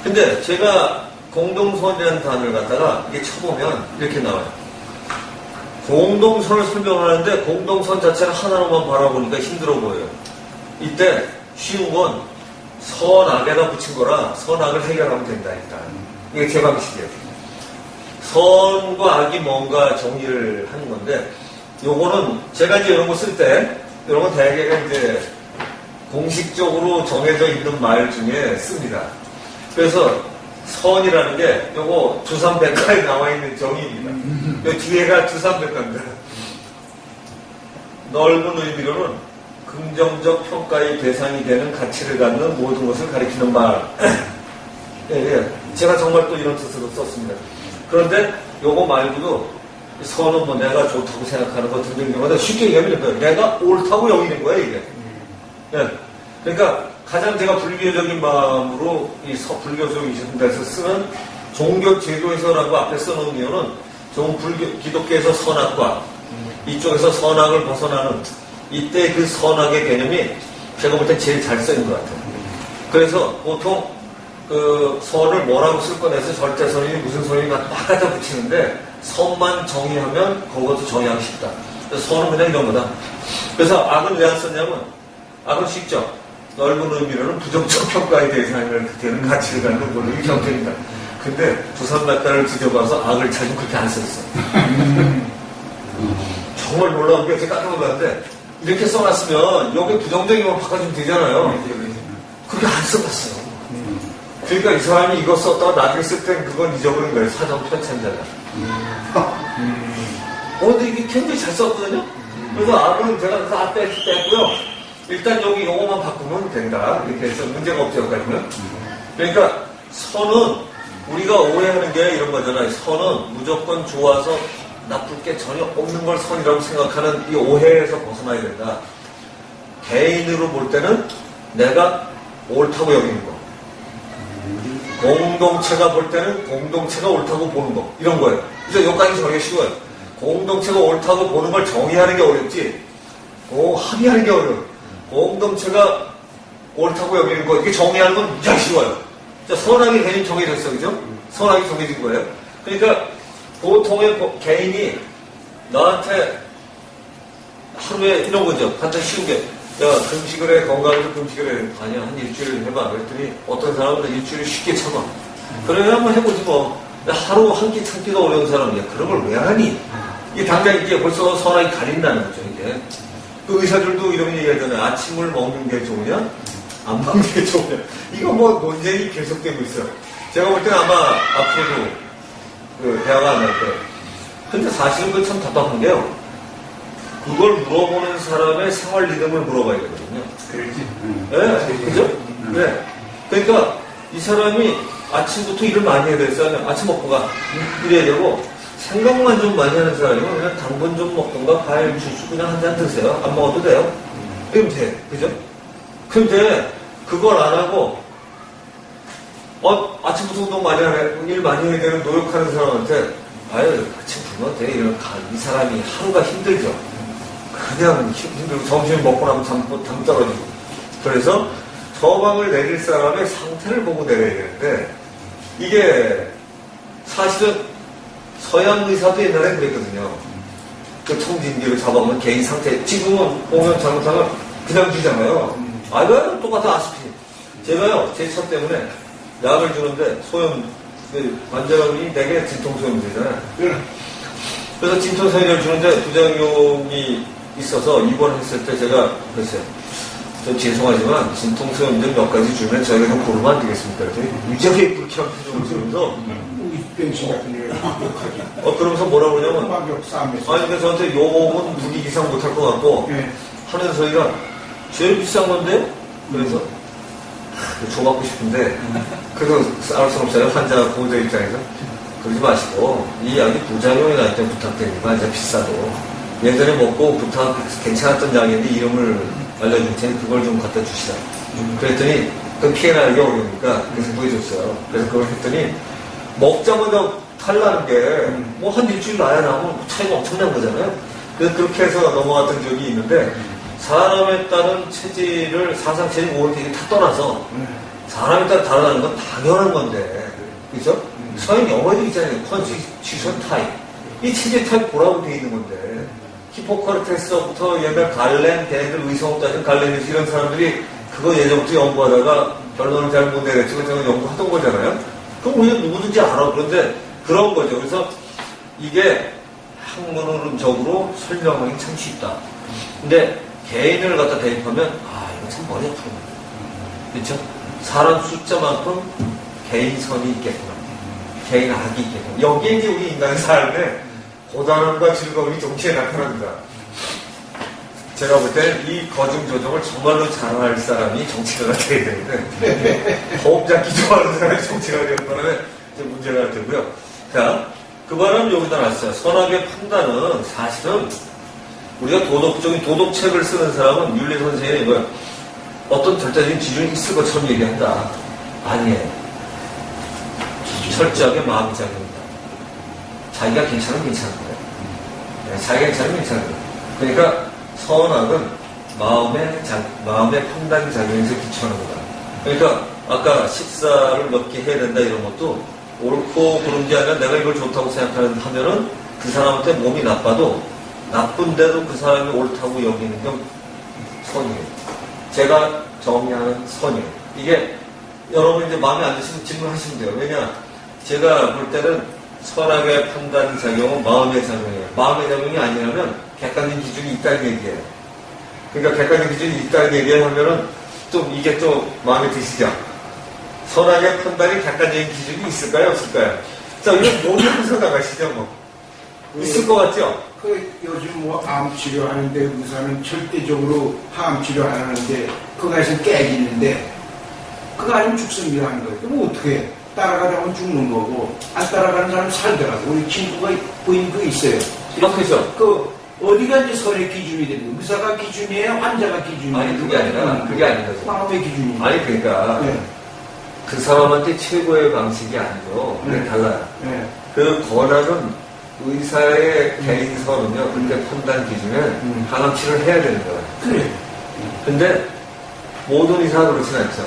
근데 제가 공동선이라는 단어를 갖다가 이게 쳐보면 이렇게 나와요. 공동선을 설명하는데 공동선 자체를 하나로만 바라보니까 힘들어 보여요. 이때 쉬운 건 선악에다 붙인 거라 선악을 해결하면 된다, 일단. 이게 제 방식이에요. 선과 악이 뭔가 정리를 하는 건데, 요거는 제가 이제 이런 거 쓸 때, 이런 건 대개가 이제 공식적으로 정해져 있는 말 중에 씁니다. 그래서 선이라는 게 요거 주삼백과에 나와 있는 정의입니다. 요 뒤에가 주삼백과입니다. 넓은 의미로는 긍정적 평가의 대상이 되는 가치를 갖는 모든 것을 가리키는 말. 예. 제가 정말 또 이런 뜻으로 썼습니다. 그런데 요거 말고도 선은 뭐 내가 좋다고 생각하는 것 등등 이런 건데 쉽게 얘기하면 내가 옳다고 여기는 거예요, 이게. 예. 그러니까 가장 제가 불교적인 마음으로 이 불교적인 데서 쓰는 종교 제도에서라고 앞에 써놓은 이유는 기독교에서 선악과 이쪽에서 선악을 벗어나는 이때 그 선악의 개념이 제가 볼 때 제일 잘 쓰인 것 같아요. 그래서 보통 그 선을 뭐라고 쓸 꺼내서 절대선이 무슨 선이 막 갖다 붙이는데 선만 정의하면 그것도 정의하기 쉽다. 그래서 선은 그냥 이런 거다. 그래서 악을 왜 안 썼냐면 악은 쉽죠. 넓은 의미로는 부정적 평가의 대상을 되는 가치를 갖는 걸로 이 형태입니다. 근데 부산백과를 뒤져봐서 악을 자주 그렇게 안 썼어. 정말 놀라운 게 제가 깜짝 놀랐는데 이렇게 써놨으면 여기 부정적이면 바꿔주면 되잖아요. 그렇게 안 써봤어요. 그러니까 이 사람이 이거 썼다가 나중에 쓸 땐 그건 잊어버린 거예요. 사전 편찬자가. 근데 이게 굉장히 잘 썼거든요. 그래서 악은 제가 다 뺐고요. 일단 여기 용어만 바꾸면 된다. 이렇게 해서 문제가 없죠, 여기까지는. 그러니까 선은 우리가 오해하는 게 이런 거잖아요. 선은 무조건 좋아서 나쁠 게 전혀 없는 걸 선이라고 생각하는 이 오해에서 벗어나야 된다. 개인으로 볼 때는 내가 옳다고 여기는 거. 공동체가 볼 때는 공동체가 옳다고 보는 거. 이런 거예요. 그래서 여기까지 정리가 쉬워요. 공동체가 옳다고 보는 걸 정의하는 게 어렵지. 합의하는 게 어려워요. 공동체가 옳다고 여기는 거, 이게 정의하는 건 굉장히 쉬워요. 선악의 개념이 정해졌어, 그죠? 선악이 정해진 거예요. 그러니까 보통의 개인이 나한테 하루에 이런 거죠. 간단히 쉬운 게, 야, 금식을 해, 건강해서 금식을 해. 아니야, 한 일주일 해봐. 그랬더니 어떤 사람은 일주일 쉽게 참아. 그래, 한번 해보지 뭐. 하루 한 끼 참기가 어려운 사람이야. 그런 걸 왜 하니? 이게 당장 이게 벌써 선악이 가린다는 거죠, 이게. 그 의사들도 이런 얘기 하잖아요. 아침을 먹는 게 좋으냐? 안 먹는 게 좋으냐? 이거 뭐 논쟁이 계속되고 있어요. 제가 볼 때는 아마 앞으로도 그 대화가 안 날 거예요. 근데 사실은 그 참 답답한 게요. 그걸 물어보는 사람의 생활 리듬을 물어봐야 되거든요. 그렇지. 네, 그죠? 네. 그러니까 이 사람이 아침부터 일을 많이 해야 됐어요. 아침 먹고 가. 이래야 되고, 생각만 좀 많이 하는 사람이면 그냥 당분 좀 먹던가 과일 주스 그냥 한 잔 드세요. 안 먹어도 돼요. 그럼 돼. 그죠? 근데 그걸 안 하고 아침부터 운동 많이 하네. 일 많이 해야 되는 노력하는 사람한테 아유 아침 굶어도 돼. 이 사람이 하루가 힘들죠. 그냥 힘들고 점심 먹고 나면 잠 떨어지고. 그래서 처방을 내릴 사람의 상태를 보고 내려야 되는데 이게 사실은 서양 의사도 옛날에 그랬거든요. 그 청진기를 잡아보면 개인 상태, 지금은 보면 잘못하면 그냥 주잖아요. 아이고, 똑같은 아스피린. 제가요, 제 차 때문에 약을 주는데 환자분이 되게 진통소염이 되잖아요. 그래서 진통소염을 주는데 부작용이 있어서 입원했을 때 제가 그랬어요. 저 죄송하지만 진통소염제 몇 가지 주면 저희가 좀 고르면 안 되겠습니까? 그랬더니 무지하게 불쾌한 표정을 지으면서 병신 같은 일 그러면서 뭐라 그러냐면 음악 역사 아니 근데 저한테 요금은 분위기 이상 못할 것 같고 네. 하는 소리가 제일 비싼 건데? 그래서 줘받고 싶은데 그래서 알 수 없어요. 환자 보호자 입장에서. 그러지 마시고 이 약이 부작용이 날 때 부탁드리니까 이제 비싸도 예전에 먹고 부탁 괜찮았던 약인데 이름을 알려줄 테니 그걸 좀 갖다 주시라. 그랬더니 그 피해나기 어려우니까 그래서 구해줬어요. 그래서 그걸 했더니 먹자마자 탈나는 게 뭐 한 일주일 나야 나면 차이가 엄청난 거잖아요. 그래서 그렇게 해서 넘어갔던 적이 있는데 사람에 따른 체질을 사상 체질 모르는 게 다 떠나서 사람에 따라 다르다는 건 당연한 건데 그죠? 서양 영어에도 있잖아요. 컨스티튜션 타입. 이 체질 타입 보라고 돼 있는 건데 히포크라테스부터 옛날 갈렌, 걔네들 의성 따진 갈렌 이런 사람들이 그거 예전부터 연구하다가 결론을 잘 못 내겠지만 저는 연구하던 거잖아요. 그럼 우리가 누구든지 알아. 그런데 그런 거죠. 그래서 이게 학문적으로 설명하기 참 쉽다. 근데 개인을 갖다 대입하면 이거 참 머리 아프구나. 그렇죠? 사람 숫자만큼 개인선이 있겠구나. 개인 악이 있겠구나. 여기에 이제 우리 인간의 삶에 고단함과 즐거움이 동시에 나타납니다. 제가 볼 때 이 거중 조정을 정말로 잘할 사람이 정치가가 돼야 되는데 호흡 잡기 좋아하는 사람이 정치가 되는 바람에 이제 문제가 되고요. 자, 그 바람 여기다 놨어요. 선악의 판단은 사실은 우리가 도덕적인 도덕책을 쓰는 사람은 윤리 선생이 이거야. 어떤 절대적인 기준이 있을 것처럼 얘기한다. 아니에요. 철저하게 마음작용이다. 자기가 괜찮으면 괜찮은 거예요. 네, 자기가 괜찮으면 괜찮은 거예요. 그러니까 선악은 마음의 판단 작용에서 기초하는 거다. 그러니까 아까 식사를 몇 개 해야 된다 이런 것도 옳고 그런 게 아니라 내가 이걸 좋다고 생각하면은 그 사람한테 몸이 나빠도 나쁜데도 그 사람이 옳다고 여기는 게 선이에요. 제가 정의하는 선이에요. 이게 여러분 이제 마음에 안 드시면 질문하시면 돼요. 왜냐? 제가 볼 때는 선악의 판단 작용은 마음의 작용이에요. 마음의 작용이 아니라면 객관적인 기준이 있다는 얘기예요. 그러니까 객관적인 기준이 있다는 얘기를 하면은 좀 이게 좀 마음에 드시죠? 선악의 판단이 객관적인 기준이 있을까요? 없을까요? 자, 이거 모르는 생각하시죠? 뭐. 있을 것 같죠? 요즘 뭐 암 치료하는데 의사는 절대적으로 항암 치료 안 하는데 그거 해서 깨지는데 그거 아니면 죽습니다 하는 거예요. 그럼 어떻게 해? 따라가자면 죽는 거고 안 따라가는 사람 살더라고. 우리 친구가 부인 그 있어요. 그렇죠. 그 어디가 이제 선의 기준이 되는 거예요? 의사가 기준이에요? 환자가 기준이에요? 아니 그게 아니라 마음의 기준이에요. 아니 그러니까 네. 그 사람한테 최고의 방식이 아니죠. 그게 달라요. 네. 그 권한은 의사의 개인 선은요, 그렇게 판단 기준에 항암 치료를 해야 되는 거예요. 그래. 근데 모든 의사가 그렇진 않죠.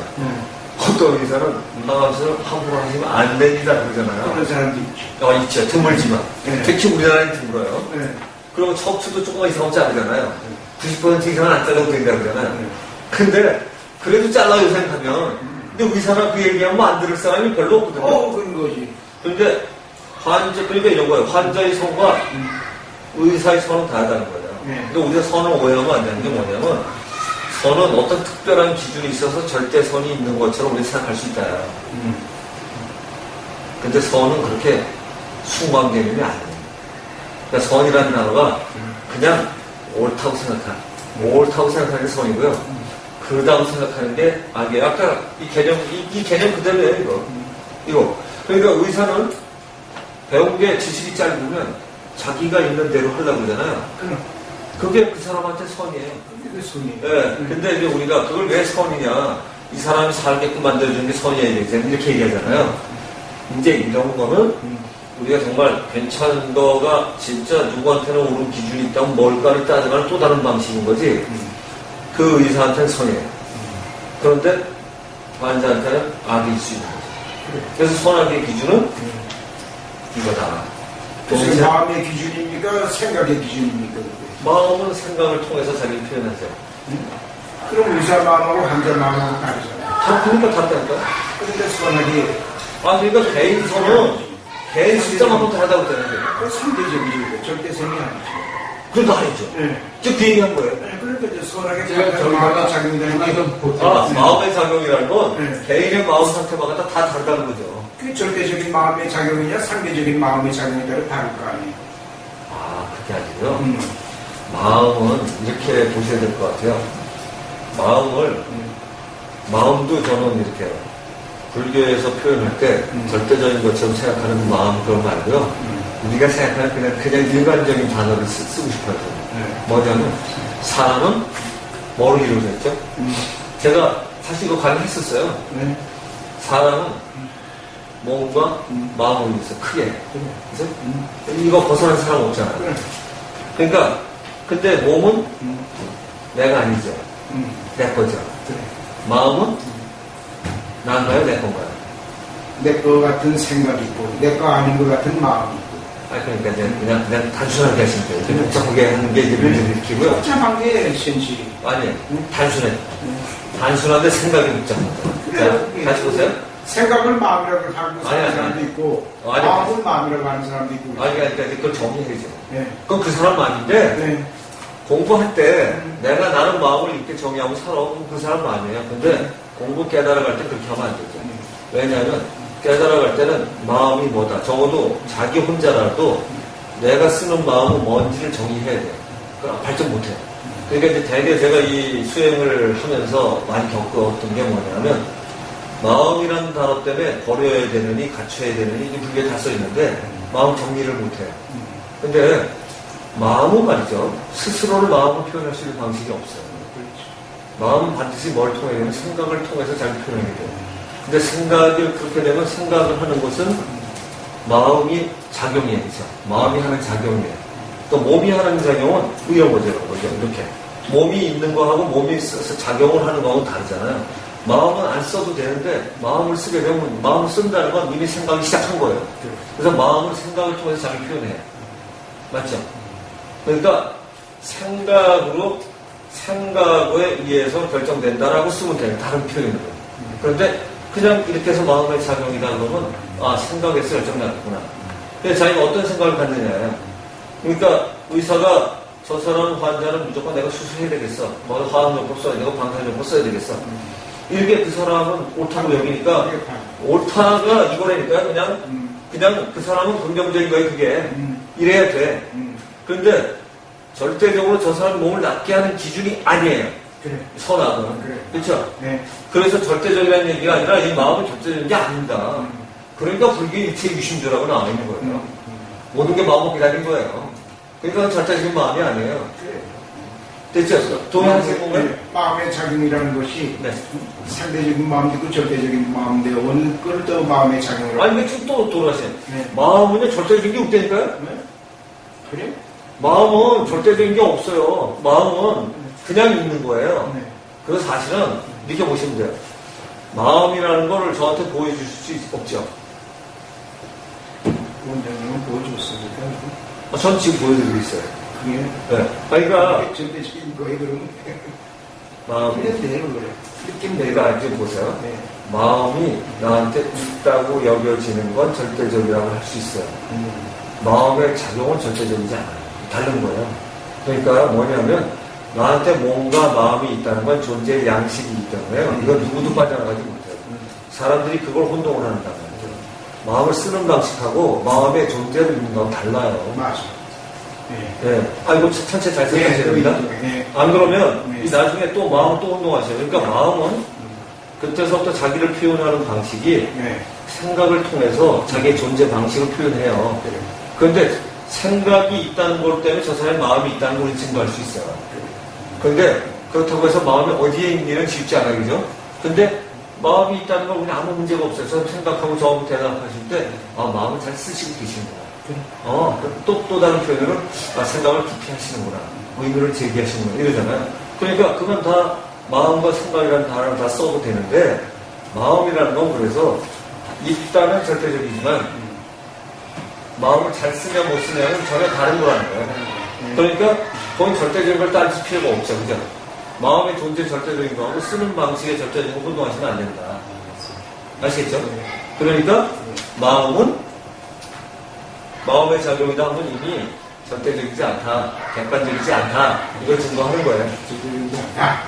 어떤 의사는 항암 치료를 함부로 하시면 안 됩니다 그러잖아요. 그런 사람도 있죠. 있죠. 드물지만. 네. 특히 우리나라는 드물어요. 네. 그리고 척추도 조금만 이상하면 자르잖아요. 90% 이상은 안 잘라도 된다 그러잖아요. 네. 근데 그래도 잘라요 생각하면 근데 의사가 그 얘기하면 안 들을 사람이 별로 없거든요. 그런 거지. 근데 그러니까 이런 거예요. 환자의 선과 의사의 선은 다르다는 거예요. 네. 근데 우리가 선을 오해하면 안 되는 게 뭐냐면 선은 어떤 특별한 기준이 있어서 절대 선이 있는 것처럼 우리 생각할 수 있다. 근데 선은 그렇게 숭고한 개념이 아니에요. 그러니까 선이라는 단어가 그냥 옳다고 생각하는 게 선이고요. 그러다고 생각하는 게 악이에요. 아까 이 개념 그대로예요, 이거. 그러니까 의사는 배운 게 지식이 짧으면 자기가 있는 대로 하려고 그러잖아요. 그게 그 사람한테 선이에요. 그게 선이에요. 네. 근데 이제 우리가 그걸 왜 선이냐. 이 사람이 살게끔 만들어주는 게 선이어야 되지. 이렇게 얘기하잖아요. 이제 이런 거는 우리가 정말 괜찮은 거가 진짜 누구한테는 옳은 기준이 있다면 뭘까를 따져가는 또 다른 방식인 거지. 그 의사한테는 선이에요. 그런데 환자한테는 악일 수 있는 거죠. 그래서 선악의 기준은 이거다. 그래서 마음의 기준입니까? 생각의 기준입니까? 마음은 생각을 통해서 자기를 표현하죠. 그럼 의사 마음하고 환자 마음하고 다르잖아요. 그러니까 다르다니까. 그런데 선악이 그러니까 개인 선은 개인 숫자만큼 다르다고 했잖아요. 그 상대적이죠. 절대성이 아니죠. 그건 아니죠. 네. 즉 그 얘기한 거예요. 그러니까 이제 선악의 마음의 작용이라는 게 마음의 작용이라는 건 네. 개인의 마음 상태마다 다 다르다는 거죠. 그게 절대적인 마음의 작용이냐 상대적인 마음의 작용에 따라 다를 거 아니에요. 그게 아니고요. 마음은 이렇게 보셔야 될 것 같아요. 마음도 저는 이렇게 불교에서 표현할 때 절대적인 것처럼 생각하는 마음 그런 거 말고요. 우리가 생각하는 그냥 일반적인 단어를 쓰고 싶어요. 뭐냐면 사람은 뭐로 이루어져 있죠? 제가 사실 이거 가능했었어요. 사람은 몸과 마음으로 있어 크게. 그래서 이거 벗어난 사람 없잖아요. 그러니까 근데 몸은 내가 아니죠. 내 거죠. 마음은 나인가요? 내 건가요? 내 거 같은 생각이 있고 내 거 아닌 것 같은 마음이 있고. 그러니까 이제 그냥 단순하게 하시면 돼요. 이렇게 복잡하게 하는 게 이제 문제를 일으키고요. 복잡한 게 현실이. 아니, 단순해. 단순한데 생각이 복잡한 거. 다시 보세요. 생각을 마음이라고 하는 사람도 있고, 마음을 마음이라고 하는 사람도 있고. 그러니까 그걸 정리해야죠. 네. 그건 그 사람 아닌데, 네. 공부할 때 내가 나는 마음을 이렇게 정의하고 살아. 그럼 그 사람 아니에요. 근데 공부 깨달아갈 때 그렇게 하면 안 되죠. 왜냐하면 깨달아갈 때는 마음이 뭐다. 적어도 자기 혼자라도 내가 쓰는 마음은 뭔지를 정의해야 돼요. 그럼 발전 못해요. 그러니까 이제 대개 제가 이 수행을 하면서 많이 겪었던 게 뭐냐면 마음이라는 단어 때문에 버려야 되느니 갖춰야 되느니 이게 불교에 다 써있는데 마음 정리를 못해요. 근데 마음은 말이죠. 스스로를 마음을 표현할 수 있는 방식이 없어요. 마음은 반드시 뭘 통해야 되면 생각을 통해서 잘 표현해야 돼요. 근데 생각을 그렇게 되면 생각을 하는 것은 마음이 작용이에요. 그렇죠? 마음이 하는 작용이에요. 또 몸이 하는 작용은 의욕어제라고 그러죠. 이렇게. 몸이 있는 거하고 몸이 써서 작용을 하는 거하고 다르잖아요. 마음은 안 써도 되는데 마음을 쓰게 되면 마음을 쓴다는 건 이미 생각이 시작한 거예요. 그래서 마음을 생각을 통해서 잘 표현해요. 맞죠? 그러니까 생각에 의해서 결정된다라고 쓰면 돼요. 다른 표현으로. 그런데 그냥 이렇게 해서 마음의 작용이다 그러면 생각에서 결정나겠구나. 근데 자기가 어떤 생각을 갖느냐예요. 그러니까 의사가 저 사람 환자는 무조건 내가 수술해야 되겠어. 뭐 화학요법 써야 되고 방사요법 써야 되겠어. 이렇게 그 사람은 옳다고 여기니까 옳다가 이거라니까 그냥 그 사람은 긍정적인 거예요. 그게 이래야 돼. 그런데 절대적으로 저 사람 몸을 낫게 하는 기준이 아니에요. 그래. 선악은. 그래. 그렇죠? 네. 그래서 절대적이라는 얘기가 아니라 이 마음은 절대적인 게 아닙니다. 그러니까 불교 일체 유심조라고 나와 있는 거예요. 모든 게 마음을 기다린 거예요. 그러니까 절대적인 마음이 아니에요. 그래. 됐죠? 동의하시는 건가요? 네. 마음의 작용이라는 것이 네. 상대적인 마음도 있고 절대적인 마음인데 어느 걸 더 마음의 작용을 아니, 쭉 또 돌아가세요. 네. 마음은요, 절대적인 게 없다니까요? 네. 그래? 마음은 절대적인 게 없어요. 마음은 그냥 있는 거예요. 네. 그래서 사실은 이렇게 보시면 돼요. 마음이라는 거를 저한테 보여줄 수 없죠. 원장님은 보여줬습니까? 전 지금 보여드리고 있어요. 그게? 네. 그러니까 절대적인 거에 그러면 마음, 그냥 대로 그래. 느낌 그러니까 지금 보세요. 네. 마음이 나한테 있다고 여겨지는 건 절대적이라고 할 수 있어요. 마음의 작용은 절대적이지 않아요. 다른 거예요. 그러니까 뭐냐면 나한테 뭔가 마음이 있다는 건 존재의 양식이기 때문에 이건 누구도 빠져나가지 못해요. 사람들이 그걸 혼동을 한단 말이죠. 마음을 쓰는 방식하고 마음의 존재를 믿는 건 달라요. 맞아. 네. 네. 이거 전체 잘 생각하셔야 됩니다. 네. 안 그러면 네. 이 나중에 또 마음을 또 혼동하셔요. 그러니까 마음은 그때서부터 자기를 표현하는 방식이 네. 생각을 통해서 자기의 존재 방식을 표현해요. 그래. 그런데 생각이 있다는 것 때문에 저 사람의 마음이 있다는 걸 증거할 수 있어요. 그런데 그렇다고 해서 마음이 어디에 있는지는 쉽지 않아요. 그죠? 근데 마음이 있다는 건 그냥 아무 문제가 없어요. 저 생각하고 저하고 대답하실 때 마음을 잘 쓰시고 계시는구나. 또 다른 표현으로 생각을 깊이 하시는구나. 의미를 제기하시는구나. 이러잖아요. 그러니까 그건 다 마음과 생각이라는 단어를 다 써도 되는데 마음이라는 건 그래서 있다는 절대적이지만 마음을 잘 쓰냐 못 쓰냐는 전혀 다른 거라는 거예요. 그러니까 거기 절대적인 걸 따질 필요가 없죠. 그죠? 마음의 존재 절대적인 거하고 쓰는 방식의 절대적인 거 혼동하시면 안 된다. 아시겠죠? 그러니까 마음은 마음의 작용이다 하면 이미 절대적이지 않다, 객관적이지 않다, 이걸 증거하는 거예요.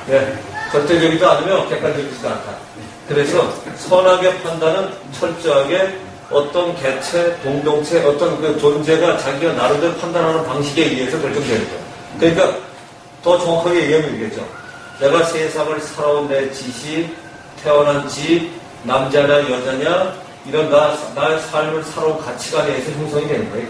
네. 절대적이지 않으면 객관적이지도 않다. 그래서 선악의 판단은 철저하게 어떤 개체, 공동체, 어떤 그 존재가 자기가 나름대로 판단하는 방식에 의해서 결정되는 거예요. 그러니까 더 정확하게 얘기하면 되겠죠. 내가 세상을 살아온 내 지식, 태어난 집, 남자냐 여자냐 이런 나의 삶을 살아온 가치관에서 형성이 되는 거예요.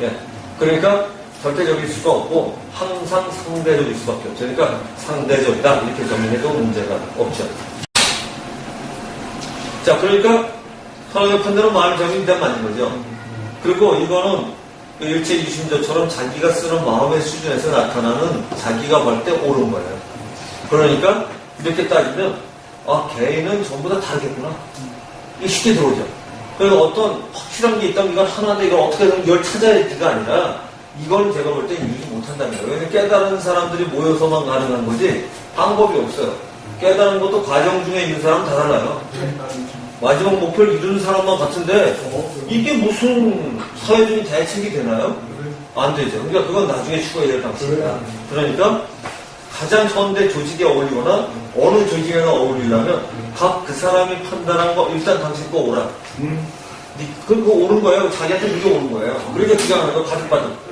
예. 그러니까 절대적일 수가 없고 항상 상대적일 수밖에 없죠. 그러니까 상대적이다 이렇게 정리해도 문제가 없죠. 자, 그러니까 선악의 판단은 마음이 정리되면 맞는 거죠. 그리고 이거는 일체 유심조처럼 자기가 쓰는 마음의 수준에서 나타나는 자기가 볼 때 옳은 거예요. 그러니까 이렇게 따지면 개인은 전부 다 다르겠구나. 이게 쉽게 들어오죠. 그래서 어떤 확실한 게 있다면 이건 하나인데 이걸 어떻게든 이걸 찾아야지가 아니라 이건 제가 볼 때 유지 못한다는 거예요. 왜냐면 깨달은 사람들이 모여서만 가능한 거지 방법이 없어요. 깨달은 것도 과정 중에 있는 사람은 다 달라요. 마지막 목표를 이루는 사람만 같은데 이게 무슨 사회적인 대책이 되나요? 안 되죠. 그러니까 그건 나중에 추가해야 될 방식이다. 그러니까 가장 현대 조직에 어울리거나 어느 조직에나 어울리려면 각 그 사람이 판단한 거 일단 당신 거 오라. 그거 옳은 거예요. 자기한테 그게 옳은 거예요. 그러니까 주장하는 거 가득가득.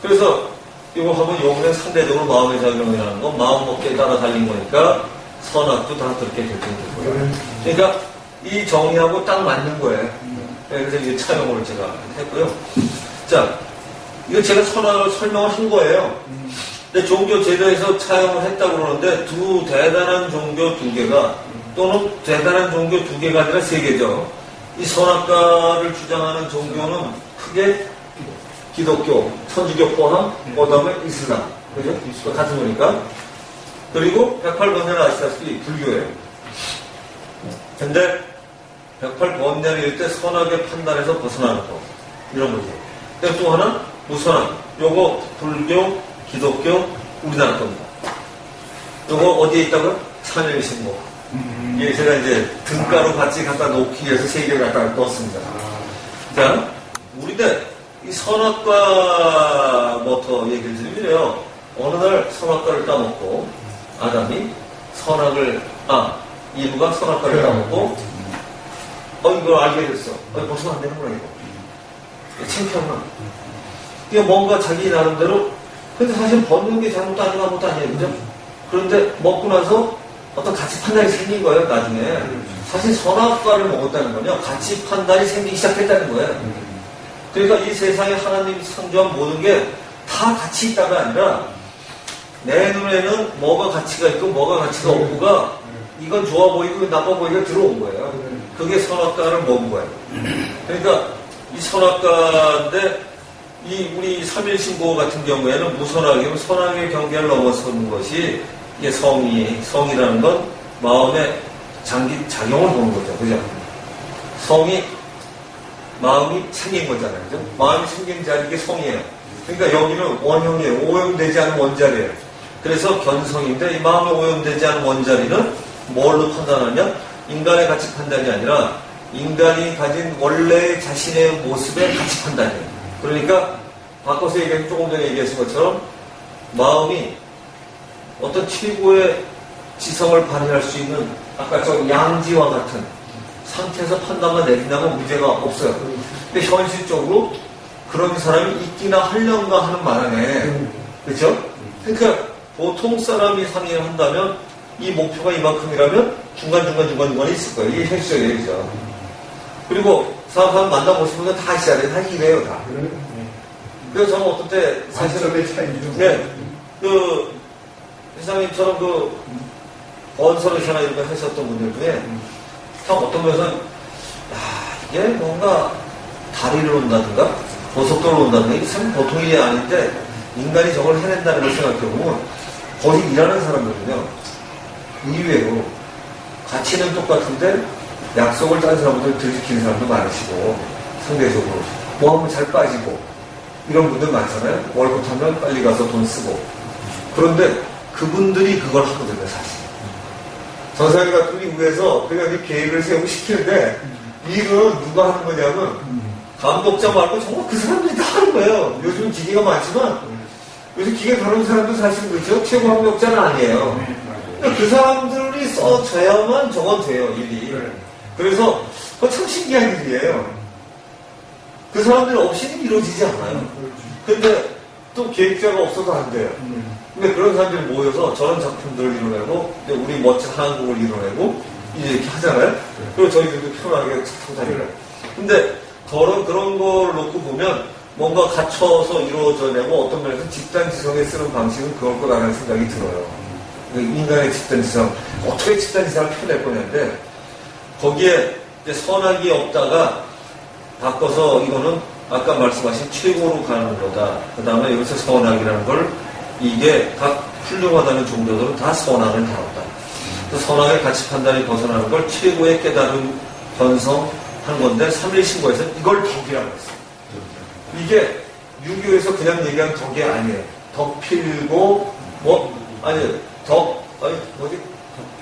그래서 이거 하면 요번에 상대적으로 마음의 작용이라는 건 마음 먹기에 따라 달린 거니까 선악도 다 그렇게 결정되고요. 그러니까 이 정의하고 딱 맞는 거예요. 그래서 이제 차용을 제가 했고요. 자, 이거 제가 선악을 설명을 한 거예요. 근데 종교 제도에서 차용을 했다고 그러는데 두 대단한 종교 두 개가 또는 대단한 종교 두 개가 아니라 세 개죠. 이 선악과를 주장하는 종교는 크게 기독교, 천주교 포함, 그 다음에 이슬람. 그죠? 같은 거니까. 그리고 108번뇌는 아시다시피 불교예요. 근데 108번뇌를 일 때 선악의 판단에서 벗어나는 거. 이런 거지. 근데 또 하나, 무선악. 요거 불교, 기독교, 우리나라 겁니다. 요거 어디에 있다고요? 찬일신고. 이게 제가 이제 등가로 같이 갖다 놓기 위해서 세 개를 갖다 넣었습니다. 자, 우리들 이 선악과부터 얘기를 드리면요. 어느 날 선악과를 따먹고 아담이 이브가 선악과를 따먹고 이걸 알게 됐어. 벗으면 안 되는구나 이거. 창피하구나. 이게 뭔가 자기 나름대로 근데 사실 벗는 게 잘못도 아니고 아무것도 아니에요. 그죠? 그런데 먹고 나서 어떤 가치 판단이 생긴 거예요, 나중에. 사실 선악과를 먹었다는 건요, 가치 판단이 생기기 시작했다는 거예요. 그러니까 이 세상에 하나님이 창조한 모든 게 다 가치 있다가 아니라 내 눈에는 뭐가 가치가 있고 뭐가 가치가 없고가 이건 좋아 보이고 나빠 보이고 들어온 거예요. 그게 선악과를 먹은 거예요. 그러니까 이 선악과인데 이 우리 3.1신고 같은 경우에는 무선악이면 선악의 경계를 넘어서는 것이 이게 성이라는 건 마음의 작용을 보는 거죠. 그죠? 마음이 생긴 거잖아요. 그죠? 마음이 생긴 자리, 이게 성이에요. 그러니까 여기는 원형이에요. 오염되지 않은 원자리예요. 그래서 견성인데 이 마음에 오염되지 않은 원자리는 뭘로 판단하냐? 인간의 가치 판단이 아니라 인간이 가진 원래 자신의 모습의 가치 판단이에요. 그러니까 바꿔서 얘기하면 조금 전에 얘기했던 것처럼 마음이 어떤 최고의 지성을 발휘할 수 있는 아까 저 양지와 같은 상태에서 판단만 내린다면 문제가 없어요. 근데 현실적으로 그런 사람이 있기나 하려는가 하는 말하네. 그렇죠? 그러니까 보통 사람이 상의를 한다면 이 목표가 이만큼이라면 중간중간에 있을 거예요. 이게 현실적인 얘기죠. 그리고 사람 만나보시면 다 아시잖아요. 다 이래요, 다. 그래서 저는 어떤 때 사실은 회장님처럼 번설의사나 이런 거 하셨던 분들 중에 참 어떤 면에서는 이게 뭔가 다리를 온다든가 고속도로를 온다든가 이게 참 보통 일이 아닌데 인간이 저걸 해낸다는 걸 생각해보면 거기 일하는 사람들은요 의외로 가치는 똑같은데 약속을 짠 사람들 들이키는 사람도 많으시고 상대적으로 뭐 하면 잘 빠지고 이런 분들 많잖아요. 월급 타면 빨리 가서 돈 쓰고 그런데 그분들이 그걸 하거든요, 사실. 전사님 같은 분이 위에서 그냥 계획을 세우고 시키는데 일은 누가 하는 거냐면 감독자 말고 정말 그 사람들이 다 하는 거예요. 요즘 기계가 많지만 요즘 기계 다루는 사람도 사실 그렇죠. 최고 합력자는 아니에요. 그 사람들이 써줘야만 저건 돼요, 일이. 그래서 그거 참 신기한 일이에요. 그 사람들 없이는 이루어지지 않아요. 근데 또 계획자가 없어도 안 돼요. 근데 그런 사람들이 모여서 저런 작품들을 이뤄내고, 우리 멋진 한국을 이뤄내고, 이제 이렇게 하잖아요. 그리고 저희들도 편하게 착하고 다니고. 근데 그런 걸 놓고 보면 뭔가 갖춰서 이루어져내고 어떤 면에서 집단지성에 쓰는 방식은 그럴 거라는 생각이 들어요. 인간의 집단지성, 어떻게 집단지성을 펴낼 거냐인데, 거기에 이제 선악이 없다가 바꿔서 이거는 아까 말씀하신 최고로 가는 거다. 그 다음에 여기서 선악이라는 걸 이게 각 훌륭하다는 종교들은 다 선악을 다뤘다. 그 선악의 가치 판단이 벗어나는 걸 최고의 깨달음 변성한 건데 3일 신고에서 이걸 덕이라고 했어요. 이게 유교에서 그냥 얘기한 덕이 아니에요. 덕 필고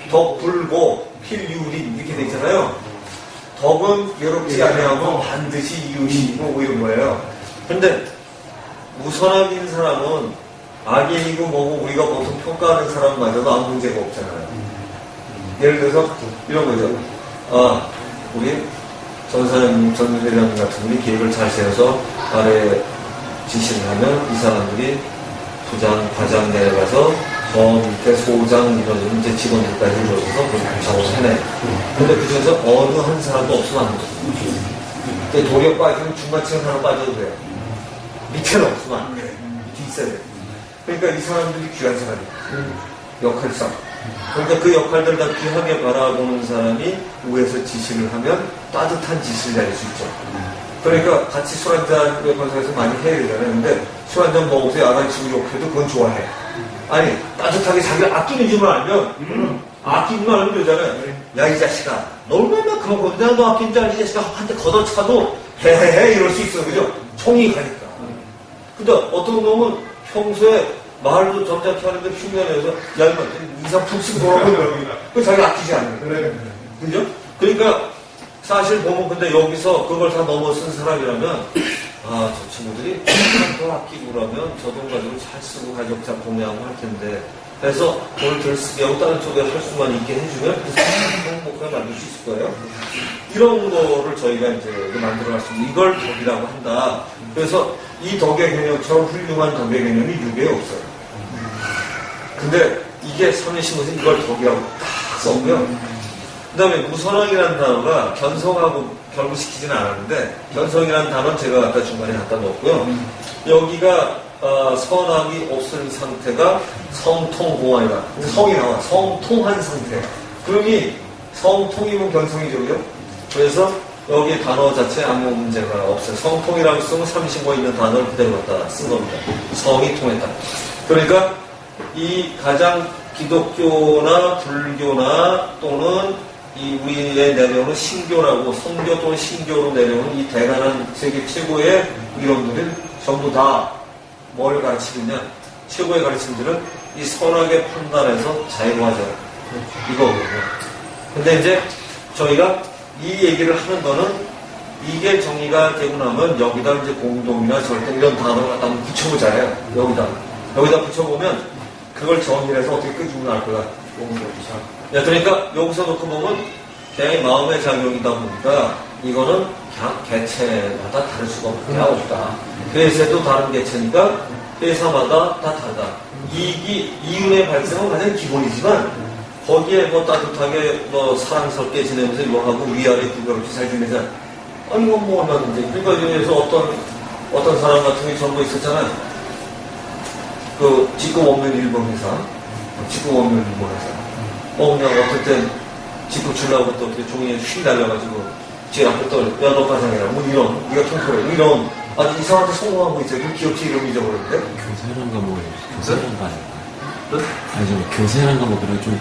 덕 불고 필유리 이렇게 돼 있잖아요. 덕은 외롭지 아니하고 반드시 이웃이고 뭐 이런 거예요. 근데 무선악인 사람은 악인이고 뭐고 우리가 보통 평가하는 사람마저도 아무 문제가 없잖아요. 예를 들어서 이런 거죠. 우리 전사님, 전회장님 같은 분이 계획을 잘 세워서 아래 지시를 하면 이 사람들이 부장, 과장 내려가서 저 밑에 소장 이런 이제 직원들까지 이루어져서 그걸 작업을 해내. 근데 그 중에서 어느 한 사람도 없으면 안 돼요. 근데 도리어 빠지면 중간층 하나 빠져도 돼요. 밑에는 없으면 안 돼요. 밑에 있어야 돼요. 그러니까 이 사람들이 귀한 사람이에요. 역할상. 그러니까 그 역할들 다 귀하게 바라보는 사람이 위에서 지시를 하면 따뜻한 지시를 내릴 수 있죠. 그러니까 같이 술 한잔 외관상에서 많이 해야 되잖아요. 근데 술 한잔 먹어서 야단치고 욕해도 그건 좋아해. 아니 따뜻하게 자기가 아끼는 줄만 알면 아끼는 줄 알면 되잖아요. 야 이 자식아 너 얼마나 그만 거너 아끼는 줄 알지 이 자식아 한테 걷어차도 헤헤헤 이럴 수 있어. 그죠? 총이 가니까. 근데 어떤 놈은 평소에 말도 점잖게 하는데 흉내내서 야 이거 이상 푹 쓰고 돌아오고 그 자기 아끼지 않는 거예요. 그죠? 그러니까 사실 보면 근데 여기서 그걸 다 넘어선 사람이라면 저 친구들이 더 아끼고 그러면 저 돈 가지고 잘 쓰고 가족자 공유하고 할 텐데 그래서 돈을 덜 쓰게 하고 다른 쪽에 할 수만 있게 해주면 그 사람을 행복하게 만들 수 있을 거예요. 이런 거를 저희가 이제 만들어놨습니다. 이걸 덕이라고 한다. 그래서 이 덕의 개념처럼 훌륭한 덕의 개념이 유교에 없어요. 근데 이게 선의신문에서 이걸 덕이라고 딱 썼고요. 그 다음에 무선악이라는 단어가 견성하고 결부시키지는 않았는데 견성이라는 단어는 제가 아까 중간에 갖다 넣었고요. 여기가 선악이 없을 상태가 성통공안이다. 성이 나와. 성통한 상태. 그러니 성통이면 견성이죠. 그죠? 그래서 여기 단어 자체에 아무 문제가 없어요. 성통이라고 쓰면 삼신고에 있는 단어를 그대로 갖다 쓴 겁니다. 성이 통했다. 그러니까 이 가장 기독교나 불교나 또는 이 우리의 내려오는 신교라고 성교 또는 신교로 내려오는 이 대단한 세계 최고의 이론들은 전부 다 뭘 가르치느냐? 최고의 가르침들은 이 선악의 판단에서 자유하자. 이거거든요. 근데 이제 저희가 이 얘기를 하는 거는 이게 정리가 되고 나면 여기다 이제 공동이나 절대 이런 단어를 갖다 한번 붙여보자요. 여기다 붙여보면 그걸 정리를 해서 어떻게 끄집어 나올 거야. 공동이자. 그러니까 여기서 놓고 보면 개의 마음의 작용이다 보니까 이거는 그냥 개체마다 다를 수가 없다. 회사도 다른 개체니까 회사마다 다 다르다. 이윤의 발생은 가장 기본이지만 거기에 뭐 따뜻하게 뭐 사랑스럽게 지내면서 이거 하고 위아래 구별 없이 잘 지내자. 아니 뭐 얼마든지. 그러니까 여기서 어떤 사람 같은 게 전부 있었잖아요. 그 직급 없는 일본 회사. 그냥 어떨 땐 직급 주려고 또 이렇게 종이에 휙 날려가지고 뒤에 앞에 또 야너과장이라 뭐 이런 네가 통솔해 이런 아주 이상하게 성공한 거 있어요. 그 기업체 이름 잊어버렸는데 교세란 과목을 교세란 과목 아니죠 교세란 과목이랑 좀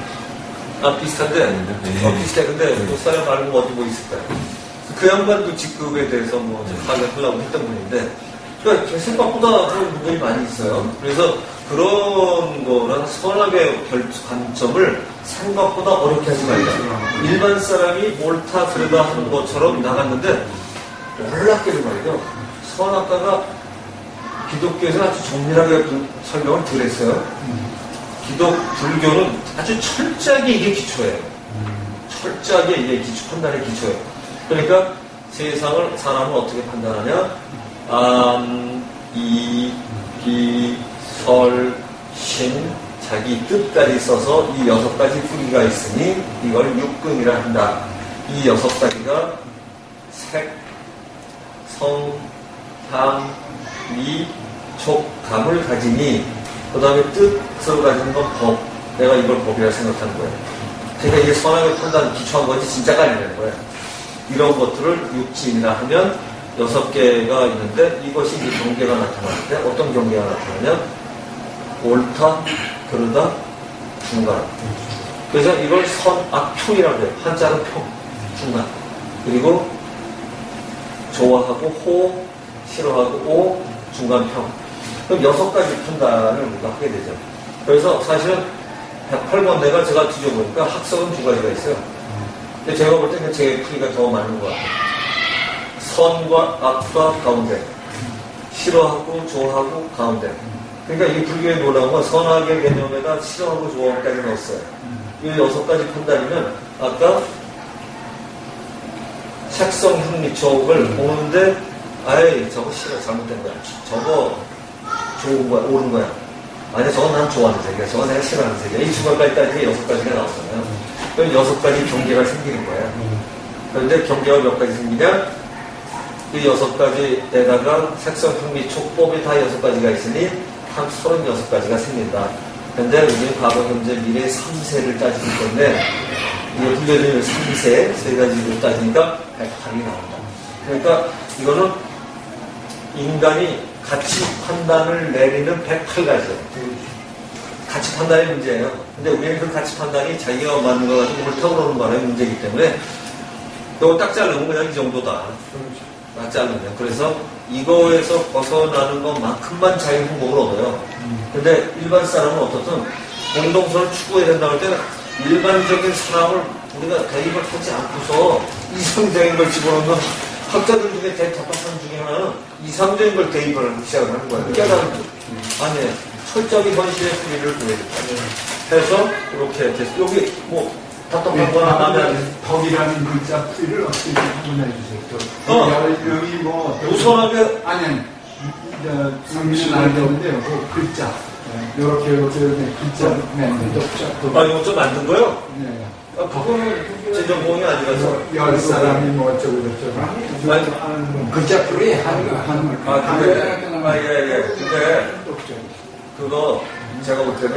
비슷한데 네. 비슷해. 근데 못 사람 말고 어디 뭐 있을까요? 그 양반도 직급에 대해서 뭐 하려고 했던 분인데 그러니까 생각보다 그런 부분이 많이 있어요. 그래서 그런 거는 선악의 관점을 생각보다 어렵게 하지 말자. 일반 사람이 옳다 그러다 하는 것처럼 나갔는데 놀랍게도 말이죠. 선악과가 기독교에서 아주 정밀하게 설명을 덜 했어요. 불교는 아주 철저하게 이게 기초예요. 철저하게 이게 판단의 기초예요. 그러니까 사람을 어떻게 판단하냐? 비, 설, 신, 자기 뜻까지 써서 이 6가지 풀이가 있으니 이걸 육근이라 한다. 이 6가지가 색, 성, 향, 미, 촉, 감을 가지니 그 다음에 뜻을 가지는 건 법. 내가 이걸 법이라 생각하는 거예요. 그러니까 이게 선악의 판단 기초한 건지 진짜가 아니라는 거예요. 이런 것들을 육진이라 하면 6개가 있는데 이것이 이제 경계가 나타날 때 어떤 경계가 나타나냐? 옳다, 그르다, 중간. 그래서 이걸 선악평이라고 해요. 한자는 평, 중간. 그리고 좋아하고 호, 싫어하고 오, 중간평. 그럼 6가지 판단을 우리가 하게 되죠. 그래서 사실은 108번대가 제가 뒤져보니까 학석은 2가지가 있어요. 근데 제가 볼 때는 제 풀이가 더 맞는 것 같아요. 선과 악과 가운데, 싫어하고 좋아하고 가운데. 그러니까 이 불교의 놀라운 건 선악의 개념에다 싫어하고 좋아하고까지 넣었어요. 이 6가지 판단이면 아까 색성 흥미촉을 보는데 아예 저거 싫어, 잘못된 거야. 저거 좋은 거야, 옳은 거야. 아니, 저건 난 좋아하는 색이야. 저건 내가 싫어하는 색이야. 이 중간까지가 6가지가 나왔잖아요. 그럼 6가지 경계가 생기는 거예요. 그런데 경계가 몇 가지 생기냐? 이 6가지에다가 색성, 흥미, 촉법이 다 6가지가 있으니 한 36가지가 생긴다. 근데 우리는 과거, 현재, 미래 3세를 따지기 때문에 이게 불교적인 3세, 3가지를 따지니까 108이 나온다. 그러니까 이거는 인간이 가치 판단을 내리는 108가지예요. 가치 판단의 문제예요. 근데 우리는 그 가치 판단이 자기가 맞는 거 가지고 옳다고 그러는 거는 문제이기 때문에 이거 딱 자르면 그냥 이 정도다. 딱 자르면. 그래서 이거에서 벗어나는 것만큼만 자유행복을 얻어요. 근데 일반 사람은 어떻든 공동선을 추구해야 된다고 할 때는 일반적인 사람을 우리가 대입을 하지 않고서 이상적인 걸 집어넣는 학자들 중에 대답한 중에 하나는 이상적인 걸 대입을 시작을 하는 거예요. 깨달은 듯. 아니, 철저히 현실의 풀이를 보여줬다. 해서 이렇게 돼서 여기 뭐 답답한 거나 하면 덕이라는 글자 풀이를 어떻게 한번 해주세요. 여기 뭐 우선하게 아니 성민은 안 되는데 그 글자 이렇게 글자 아 이거 좀 만든 거요? 네. 그거는 제 전공이 아니라서 열 사람이 뭐 어쩌고 저쩌고 글자 풀이 한글 예예. 근데 그거 제가 볼 때는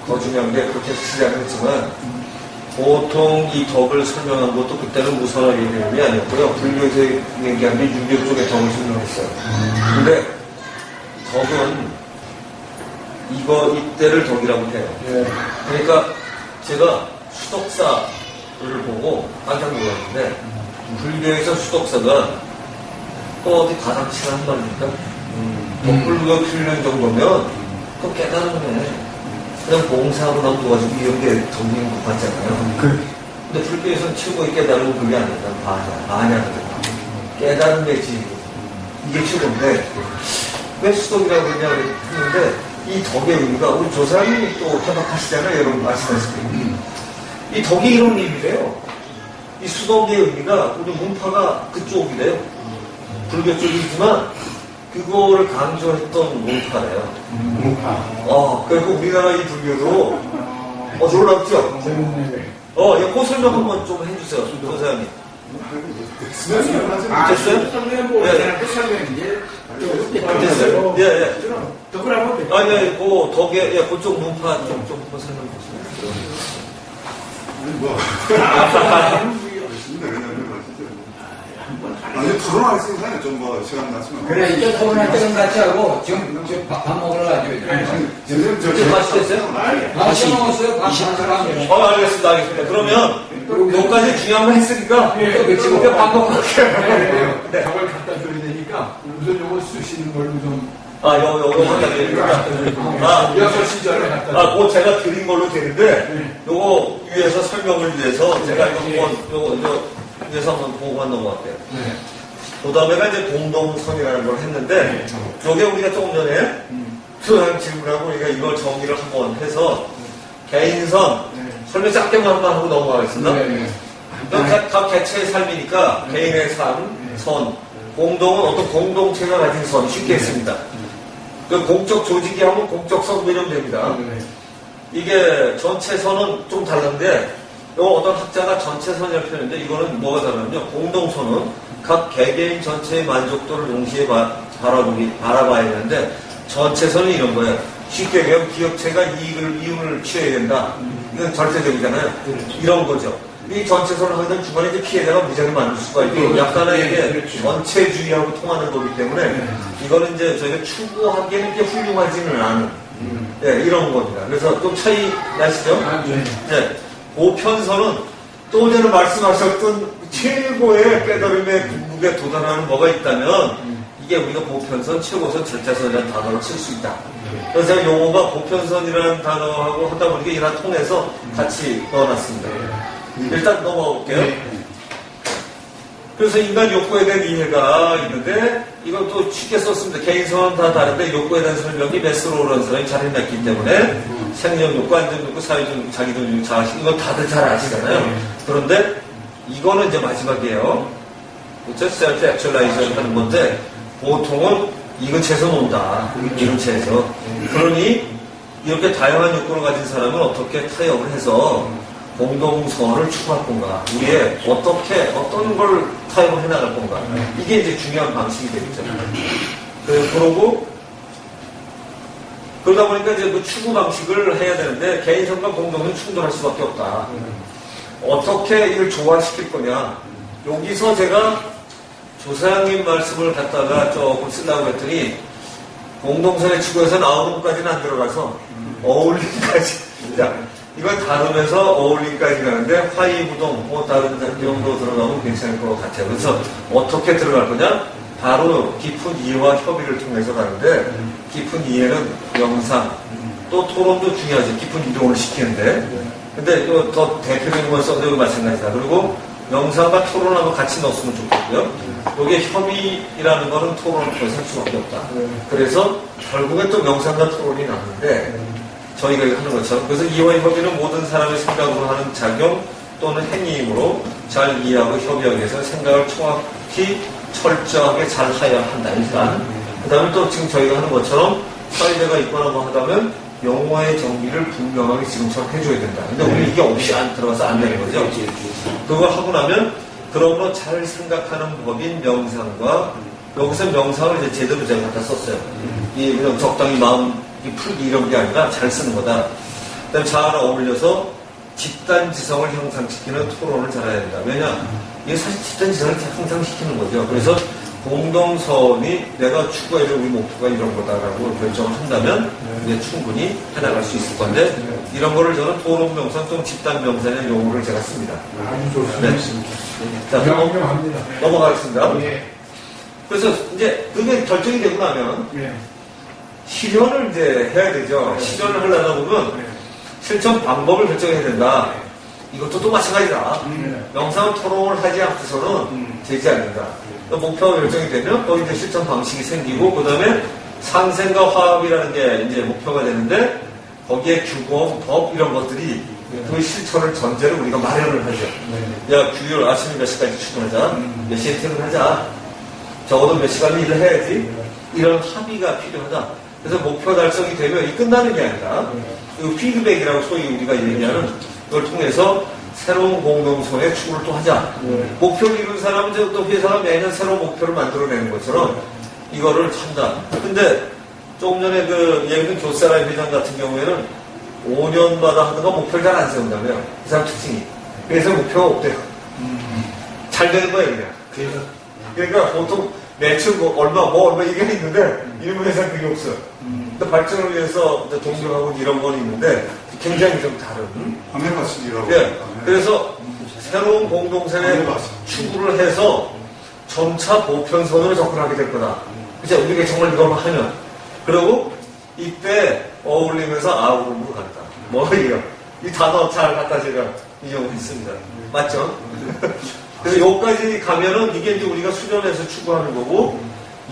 더 중요한 게 그렇게 시작을 했지만 보통 이 덕을 설명한 것도 그때는 무선화 개념이 아니었고요. 불교에서 얘기한 게 유교 쪽의 덕을 설명했어요. 근데 덕은 이때를 덕이라고 해요. 그러니까 제가 수덕사를 보고 깜짝 놀랐는데 불교에서 수덕사가 또 어디 가당치나 한 말입니까? 덕불교 필요한 정도면 그거 깨달으네. 그냥 봉사하고 나도 도와주고 이런 게 덕인 것 같잖아요. 근데 불교에서는 최고의 깨달음은 그게 아니라 반야거든. 깨달은 게지. 이게 최고인데 왜 수덕이라고 그러냐 했는데 이 덕의 의미가 우리 조사님이 또 해박하시잖아요. 여러분 아시다시피. 이 덕이 이런 의미래요. 이 수덕의 의미가 우리 문파가 그쪽이래요. 불교 쪽이지만 그거를 강조했던 문파래요. 문파. 그리고 우리나라 이 불교도 놀랍죠? 그 설명 한번 좀 해주세요. 조사님. 됐어요? 됐어요? 예. 덕을 한번 그 덕에, 그쪽 문파 좀 설명 주세요. 아니, 토론할 수 있는 좀 뭐 시간 났으면. 그래, 이제 토론할 때는 같이 하고, 지금 밥 먹으러 가죠. 지금 맛있겠어요? 밥 먹었어요? 밥 알겠습니다. 그러면, 여기까지 중요한 거 했으니까, 그때 밥 먹고 갈게요. 네. 밥을 갖다 드려야 되니까, 우선 요거 쓰시는 걸로 좀. 요거 갖다 드리니까. 6시 전에 갖다 드려요. 그거 제가 드린 걸로 되는데, 요거 위에서 설명을 위해서, 제가 요거 위에서 한번 보고만 넘어갈게요. 그 다음에가 이제 공동선이라는 걸 했는데, 요게 우리가 조금 전에 수상 질문하고 우리가 이걸 정리를 한번 해서, 개인선, 설명 짧게만 한번 하고 넘어가겠습니다. 각 개체의 삶이니까, 개인의 삶, 선, 공동은 어떤 공동체가 가진 선, 쉽게 했습니다. 그 공적 조직이 하면 공적선 이러면 됩니다. 이게 전체선은 좀 다른데, 요 어떤 학자가 전체선이라고 표현했는데, 이거는 뭐가 다르냐면요. 공동선은 각 개개인 전체의 만족도를 동시에 바라봐야 되는데, 전체선은 이런 거예요. 쉽게 얘기하면 기업체가 이윤을 취해야 된다. 이건 절대적이잖아요. 이런 거죠. 이 전체선을 하게 되면 중간에 이제 피해자가 무지하게 많을 수가 있고, 약간의 이게 전체주의하고 통하는 거기 때문에, 이거는 이제 저희가 추구하기에는 이게 훌륭하지는 않은, 네, 이런 겁니다. 그래서 좀 차이 나시죠? 네. 보편선은 또 전에 말씀하셨던 최고의 깨달음의 궁극에 도달하는 뭐가 있다면, 이게 우리가 보편선, 최고선, 절차선이라는 단어를 쓸 수 있다. 그래서 제가 용어가 보편선이라는 단어하고 하다 보니까 이랑 통해서 같이 넣어놨습니다. 일단 넘어가 볼게요. 그래서 인간 욕구에 대한 이해가 있는데, 이것도 쉽게 썼습니다. 개인선은 다 다른데, 욕구에 대한 설명이 메스로우라는 사람이 잘 해놨기 때문에, 생명 욕구, 안전 욕구, 사회적 욕구, 자기존 욕구, 자아식, 이건 다들 잘 아시잖아요. 그런데, 이거는 이제 마지막이에요. 그렇죠? 셀프 액츄얼라이제이션 하는 건데, 보통은 이근체에서 논다. 이근체에서. 그러니, 이렇게 다양한 욕구를 가진 사람은 어떻게 타협을 해서, 공동선을 추구할 건가, 우리의 어떤 걸 타협을 해나갈 건가, 이게 이제 중요한 방식이 되겠죠. 그러다 보니까 이제 그 추구 방식을 해야 되는데, 개인선과 공동은 충돌할 수밖에 없다. 어떻게 이걸 조화시킬 거냐. 여기서 제가 조사장님 말씀을 갖다가 조금 쓰려고 했더니, 공동선의 추구에서 나오는 것까지는 안 들어가서, 어울림까지. 이걸 다루면서 어울림까지 가는데 화이부동 다른 정도 들어가면 괜찮을 것 같아요. 그래서 어떻게 들어갈 거냐? 바로 깊은 이해와 협의를 통해서 가는데, 깊은 이해는 영상, 또 토론도 중요하죠. 깊은 이동을 시키는데. 근데 더 대표적인 건 써도 마찬가지다. 그리고 영상과 토론하고 같이 넣었으면 좋겠고요. 여기에 협의라는 거는 토론을 살 수밖에 없다. 그래서 결국엔 또 영상과 토론이 나오는데, 저희가 하는 것처럼. 그래서 이해와 협의는 모든 사람의 생각으로 하는 작용 또는 행위이므로 잘 이해하고 협의하기 위해서 생각을 정확히 철저하게 잘 하여야 한다. 일단. 그 다음에 또 지금 저희가 하는 것처럼 사회자가 있거나 뭐 하다면 용어의 정의를 분명하게 지금처럼 해줘야 된다. 근데 우리는 이게 없이 안 들어가서 안 되는 거죠. 그걸 하고 나면 그러므로 잘 생각하는 법인 명상과, 여기서 명상을 이제 제대로 제가 갖다 썼어요. 이 그냥 적당히 마음 풀기 이런 게 아니라 잘 쓰는 거다. 그 다음에 자아랑 어울려서 집단지성을 형성시키는 토론을 잘해야 된다. 왜냐? 이게 사실 집단지성을 형성시키는 거죠. 그래서 공동선이 내가 추구해야 될 우리 목표가 이런 거다라고 결정을 한다면 이제 충분히 해나갈 수 있을 건데, 이런 거를 저는 토론 명상 또는 집단 명상의 용어를 제가 씁니다. 아주 좋습니다. 자, 명료합니다. 넘어가겠습니다. 그래서 이제 그게 결정이 되고 나면 실현을 이제 해야 되죠. 실현을 하려다 보면 실천 방법을 결정해야 된다. 이것도 또 마찬가지다. 명상 토론을 하지 않고서는 되지 않는다. 목표가 결정이 되면 거기 이제 실천 방식이 생기고, 그 다음에 상생과 화합이라는 게 이제 목표가 되는데, 거기에 규범, 법 이런 것들이 그 실천을 전제로 우리가 마련을 하죠. 야, 규율 아침에 몇 시까지 출근하자, 몇 시에 퇴근하자, 적어도 몇 시간 일을 해야지. 이런 합의가 필요하다. 그래서 목표 달성이 되면 이 끝나는 게 아니라, 그 피드백이라고 소위 우리가 얘기하는 그걸 통해서 새로운 공동선의 추구를 또 하자. 목표를 이룬 사람은 또 회사가 매년 새로운 목표를 만들어내는 것처럼 이거를 한다. 근데 조금 전에 그 예를 들면 교사라의 회장 같은 경우에는 5년마다 하는 거 목표를 잘 안 세운다며요. 그 사람 특징이. 그래서 목표가 없대요. 잘 되는 거예요, 그냥. 그러니까 보통 매출 얼마 이게 있는데 이런 회사 그게 없어요. 근데 발전을 위해서 동경하고 이런 건 있는데 굉장히 좀 다른. 아메바식이라고. 네. 그래서 새로운 공동선의 추구를 해서 점차 보편선으로 접근하게 될 거다. 그치? 우리가 정말 이걸 하면. 그리고 이때 어울리면서 아우름으로 간다. 뭐예요? 이 단어 잘 갖다 제가 이용했습니다. 맞죠? 그래서 여기까지 가면은 이게 이제 우리가 수련해서 추구하는 거고,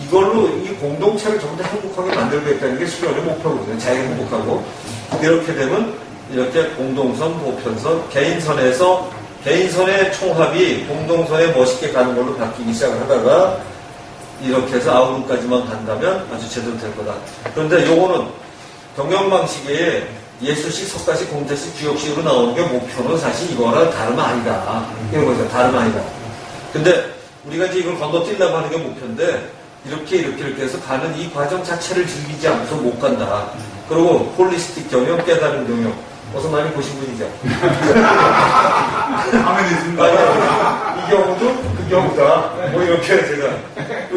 이걸로 이 공동체를 전부 다 행복하게 만들겠다는 게 수련의 목표거든요. 자기가 행복하고. 이렇게 되면 이렇게 공동선, 보편선, 개인선의 총합이 공동선에 멋있게 가는 걸로 바뀌기 시작을 하다가, 이렇게 해서 아우름까지만 간다면 아주 제대로 될 거다. 그런데 요거는 경영 방식에 예수식, 석가식, 공자식, 주역식으로 나오는 게 목표는 사실 이거랑 다름 아니다. 이런 거죠. 다름 아니다. 근데 우리가 이제 이걸 건너뛰려고 하는 게 목표인데 이렇게 해서 가는 이 과정 자체를 즐기지 않고서 못 간다. 그리고 홀리스틱 경영, 깨달은 경영. 어서 많이 보신 분이죠. 화면에 있습니다. 이 경우도 그 경우다. 뭐 이렇게 제가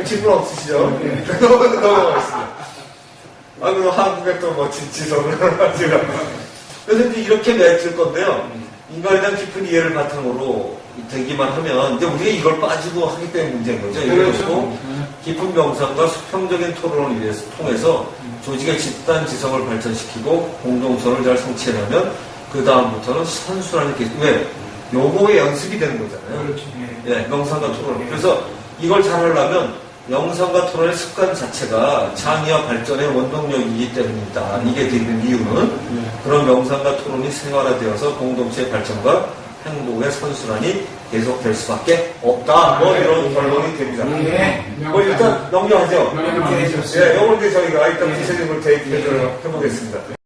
질문 없으시죠? 넘어가겠습니다. 그럼 한국의 또 멋진 지성을 제가. 그래서 이제 이렇게 맺을 건데요. 인간에 대한 깊은 이해를 바탕으로 되기만 하면 이제 우리가 이걸 빠지고 하기 때문에 문제인 거죠. 그렇죠. 깊은 명상과 수평적인 토론을 위해서 통해서 조직의 집단 지성을 발전시키고 공동선을 잘 성취하려면 그 다음부터는 선순환이 왜 요거의 연습이 되는 거잖아요. 그렇죠. 예, 명상과 토론. 그래서 이걸 잘 하려면 명상과 토론의 습관 자체가 창의와 발전의 원동력이기 때문이다. 이게 되는 이유는 그런 명상과 토론이 생활화되어서 공동체의 발전과 행복의 선순환이 계속될 수밖에 없다. 뭐 이런 결론이 됩니다. 뭐 일단 넘겨하죠. 예, 요걸 이제 저희가 이따 구체적으로 대입해보겠습니다.